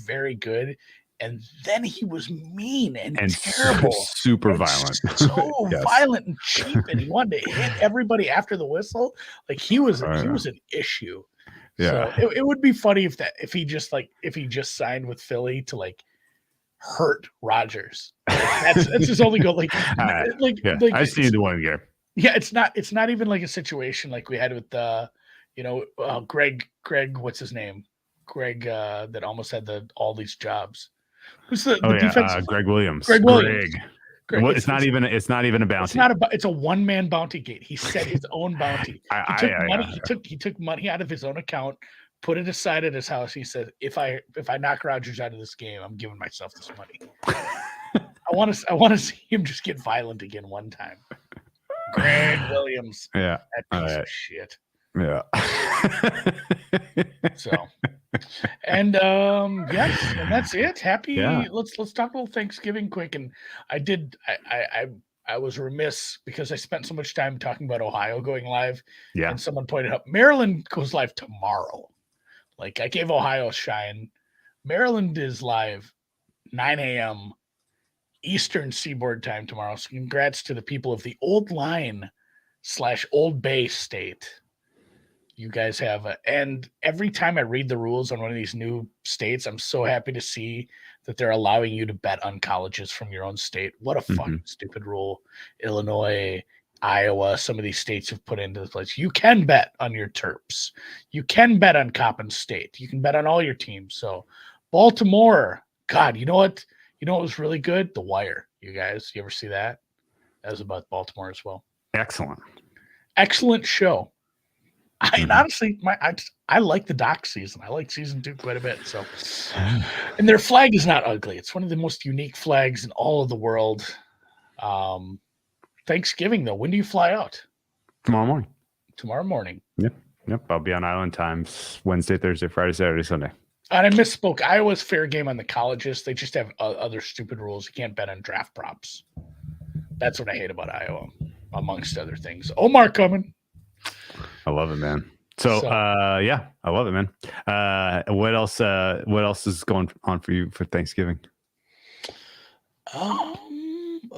[SPEAKER 3] very good. And then he was mean and terrible,
[SPEAKER 2] super violent,
[SPEAKER 3] so violent and cheap, and he wanted to hit everybody after the whistle. Like he was an issue. Yeah, so it would be funny if he just signed with Philly to like hurt Rodgers. That's his only goal.
[SPEAKER 2] I've seen the one year.
[SPEAKER 3] Yeah, it's not even like a situation like we had with Greg. What's his name? Greg that almost had all these jobs. Who's the
[SPEAKER 2] Oh,
[SPEAKER 3] defensive?
[SPEAKER 2] Greg Williams.
[SPEAKER 3] Greg Williams.
[SPEAKER 2] Greg. Well, it's not even a bounty.
[SPEAKER 3] It's a one-man bounty gate. He set his own bounty. He took money. He took money out of his own account, put it aside at his house. He said, "If I knock Rodgers out of this game, I'm giving myself this money." I want to see him just get violent again one time. Greg Williams.
[SPEAKER 2] Yeah.
[SPEAKER 3] That piece of shit.
[SPEAKER 2] Yeah.
[SPEAKER 3] So, and yes, and that's it. Happy.
[SPEAKER 2] Yeah.
[SPEAKER 3] Let's talk a little Thanksgiving quick. And I was remiss because I spent so much time talking about Ohio going live.
[SPEAKER 2] Yeah.
[SPEAKER 3] And someone pointed out Maryland goes live tomorrow. Like I gave Ohio a shine. Maryland is live 9 a.m. Eastern Seaboard time tomorrow. So congrats to the people of the Old Line / Old Bay State. You guys have and every time I read the rules on one of these new states, I'm so happy to see that they're allowing you to bet on colleges from your own state. What a fucking stupid rule. Illinois, Iowa, some of these states have put into the place. You can bet on your Terps. You can bet on Coppin State. You can bet on all your teams. So Baltimore, God, you know what? You know what was really good? The Wire. You guys, you ever see that? That was about Baltimore as well. Excellent show. And honestly, I like the doc season. I like season 2 quite a bit. So, and their flag is not ugly. It's one of the most unique flags in all of the world. Thanksgiving though, when do you fly out?
[SPEAKER 2] Tomorrow morning. Yep. I'll be on Island Times Wednesday, Thursday, Friday, Saturday, Sunday.
[SPEAKER 3] And I misspoke. Iowa's fair game on the colleges. They just have other stupid rules. You can't bet on draft props. That's what I hate about Iowa, amongst other things. Omar coming.
[SPEAKER 2] I love it, man. So yeah, I love it, man. What else is going on for you for Thanksgiving?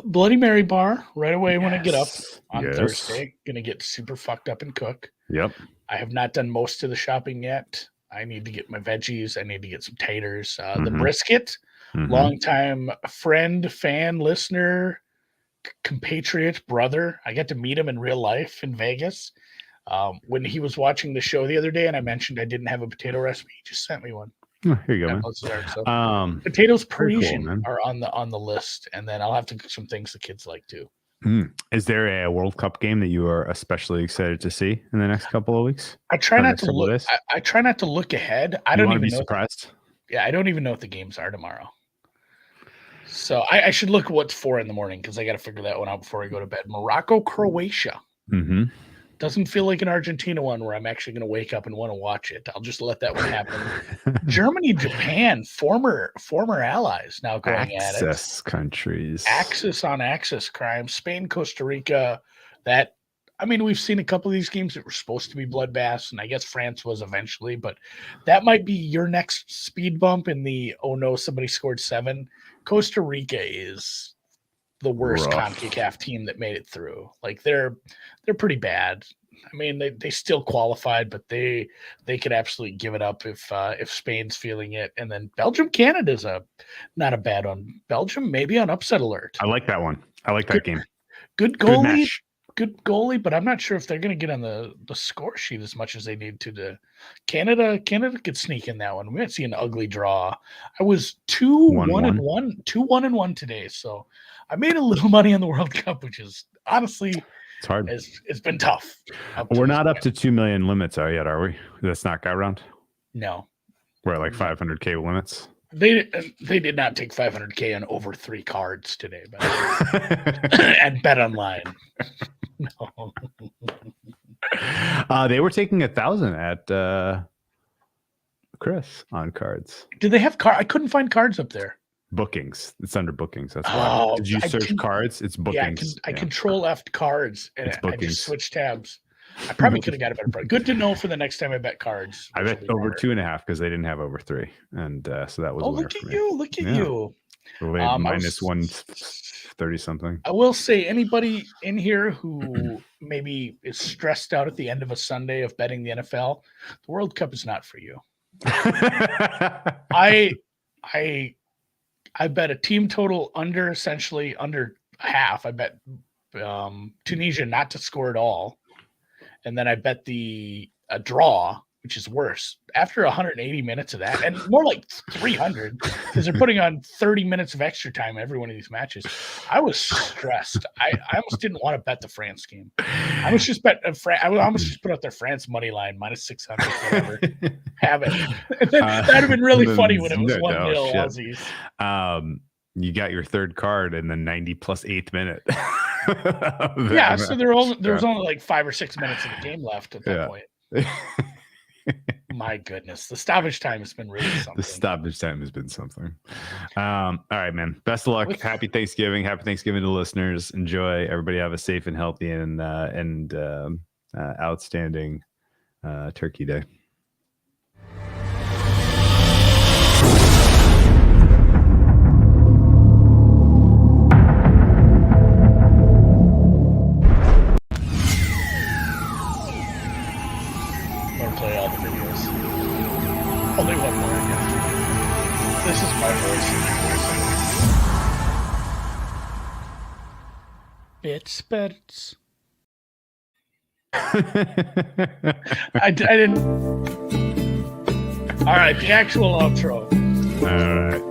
[SPEAKER 3] Bloody Mary bar right away when I get up on Thursday. Gonna get super fucked up and cook.
[SPEAKER 2] Yep.
[SPEAKER 3] I have not done most of the shopping yet. I need to get my veggies. I need to get some taters. The brisket, longtime friend, fan, listener, compatriot, brother. I got to meet him in real life in Vegas. When he was watching the show the other day and I mentioned I didn't have a potato recipe, he just sent me one.
[SPEAKER 2] Oh, here you go, man.
[SPEAKER 3] So, potatoes Parisian are on the list, and then I'll have to cook some things the kids like too.
[SPEAKER 2] Is there a World Cup game that you are especially excited to see in the next couple of weeks?
[SPEAKER 3] I try not to look. I try not to look ahead. I don't even
[SPEAKER 2] be
[SPEAKER 3] know.
[SPEAKER 2] Surprised.
[SPEAKER 3] I don't even know what the games are tomorrow. So I should look what's 4 a.m. because I got to figure that one out before I go to bed. Morocco, Croatia. Doesn't feel like an Argentina one where I'm actually going to wake up and want to watch it. I'll just let that one happen. Germany, Japan, former allies now going at it.
[SPEAKER 2] Axis countries.
[SPEAKER 3] Axis on axis crime. Spain, Costa Rica. We've seen a couple of these games that were supposed to be bloodbaths, and I guess France was eventually, but that might be your next speed bump in the, oh no, somebody scored 7. Costa Rica is the worst CONCACAF team that made it through. Like they're pretty bad. I mean, they still qualified, but they could absolutely give it up if Spain's feeling it. And then Belgium, Canada's not a bad one. Belgium maybe on upset alert.
[SPEAKER 2] I like that one. I like that game.
[SPEAKER 3] Good goalie. Good goalie, but I'm not sure if they're going to get on the score sheet as much as they need to. Canada could sneak in that one. We might see an ugly draw. I was 2-1 today, so I made a little money on the World Cup, which is honestly
[SPEAKER 2] it's hard.
[SPEAKER 3] It's been tough.
[SPEAKER 2] We're not up to 2 million limits yet, are we? That's not got round.
[SPEAKER 3] No,
[SPEAKER 2] we're at like 500K limits.
[SPEAKER 3] They did not take 500K on over 3 cards today, but and bet online. No.
[SPEAKER 2] They were taking 1,000 at Chris on cards.
[SPEAKER 3] Did they have I couldn't find cards up there.
[SPEAKER 2] Bookings. It's under bookings. That's why. Did you search cards? It's bookings.
[SPEAKER 3] I control F cards and I just switch tabs. I probably could have got a better price. Good to know for the next time I bet cards.
[SPEAKER 2] I bet over 2.5 because they didn't have over 3, and so that was.
[SPEAKER 3] Oh, look at you! Look at you!
[SPEAKER 2] Minus 130 something.
[SPEAKER 3] I will say, anybody in here who maybe is stressed out at the end of a Sunday of betting the NFL, the World Cup is not for you. I bet a team total essentially under half. I bet Tunisia not to score at all. And then I bet a draw, which is worse. After 180 minutes of that, and more like 300, because they're putting on 30 minutes of extra time every one of these matches, I was stressed. I almost didn't want to bet the France game. I almost just bet I almost just put out their France money line minus 600, whatever. Have it. And then that'd have been really funny when it was 1-0 Aussies.
[SPEAKER 2] You got your third card in the 90 plus 8th minute.
[SPEAKER 3] Yeah, so there was only like 5 or 6 minutes of the game left at that point. My goodness, the stoppage time has been really something. All
[SPEAKER 2] right, man. Best of luck. Happy Thanksgiving. Happy Thanksgiving to listeners. Enjoy. Everybody have a safe and healthy and outstanding Turkey Day.
[SPEAKER 3] Only one more again. This is my voice. Bits. I didn't. All right, the actual outro.
[SPEAKER 2] All right.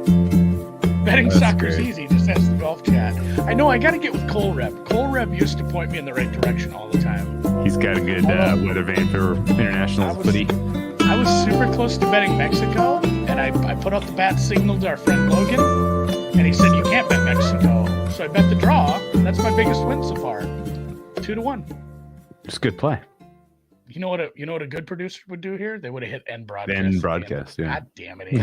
[SPEAKER 3] Betting soccer's easy. Just ask the golf chat. I know. I got to get with Cole Reb. Cole Reb used to point me in the right direction all the time.
[SPEAKER 2] He's got a good weather vane for international footy.
[SPEAKER 3] I was super close to betting Mexico, and I put out the bat signal to our friend Logan, and he said, you can't bet Mexico. So I bet the draw, and that's my biggest win so far. 2-1.
[SPEAKER 2] It's a good play.
[SPEAKER 3] You know what a good producer would do here? They would have hit end broadcast.
[SPEAKER 2] End broadcast, yeah.
[SPEAKER 3] God damn it.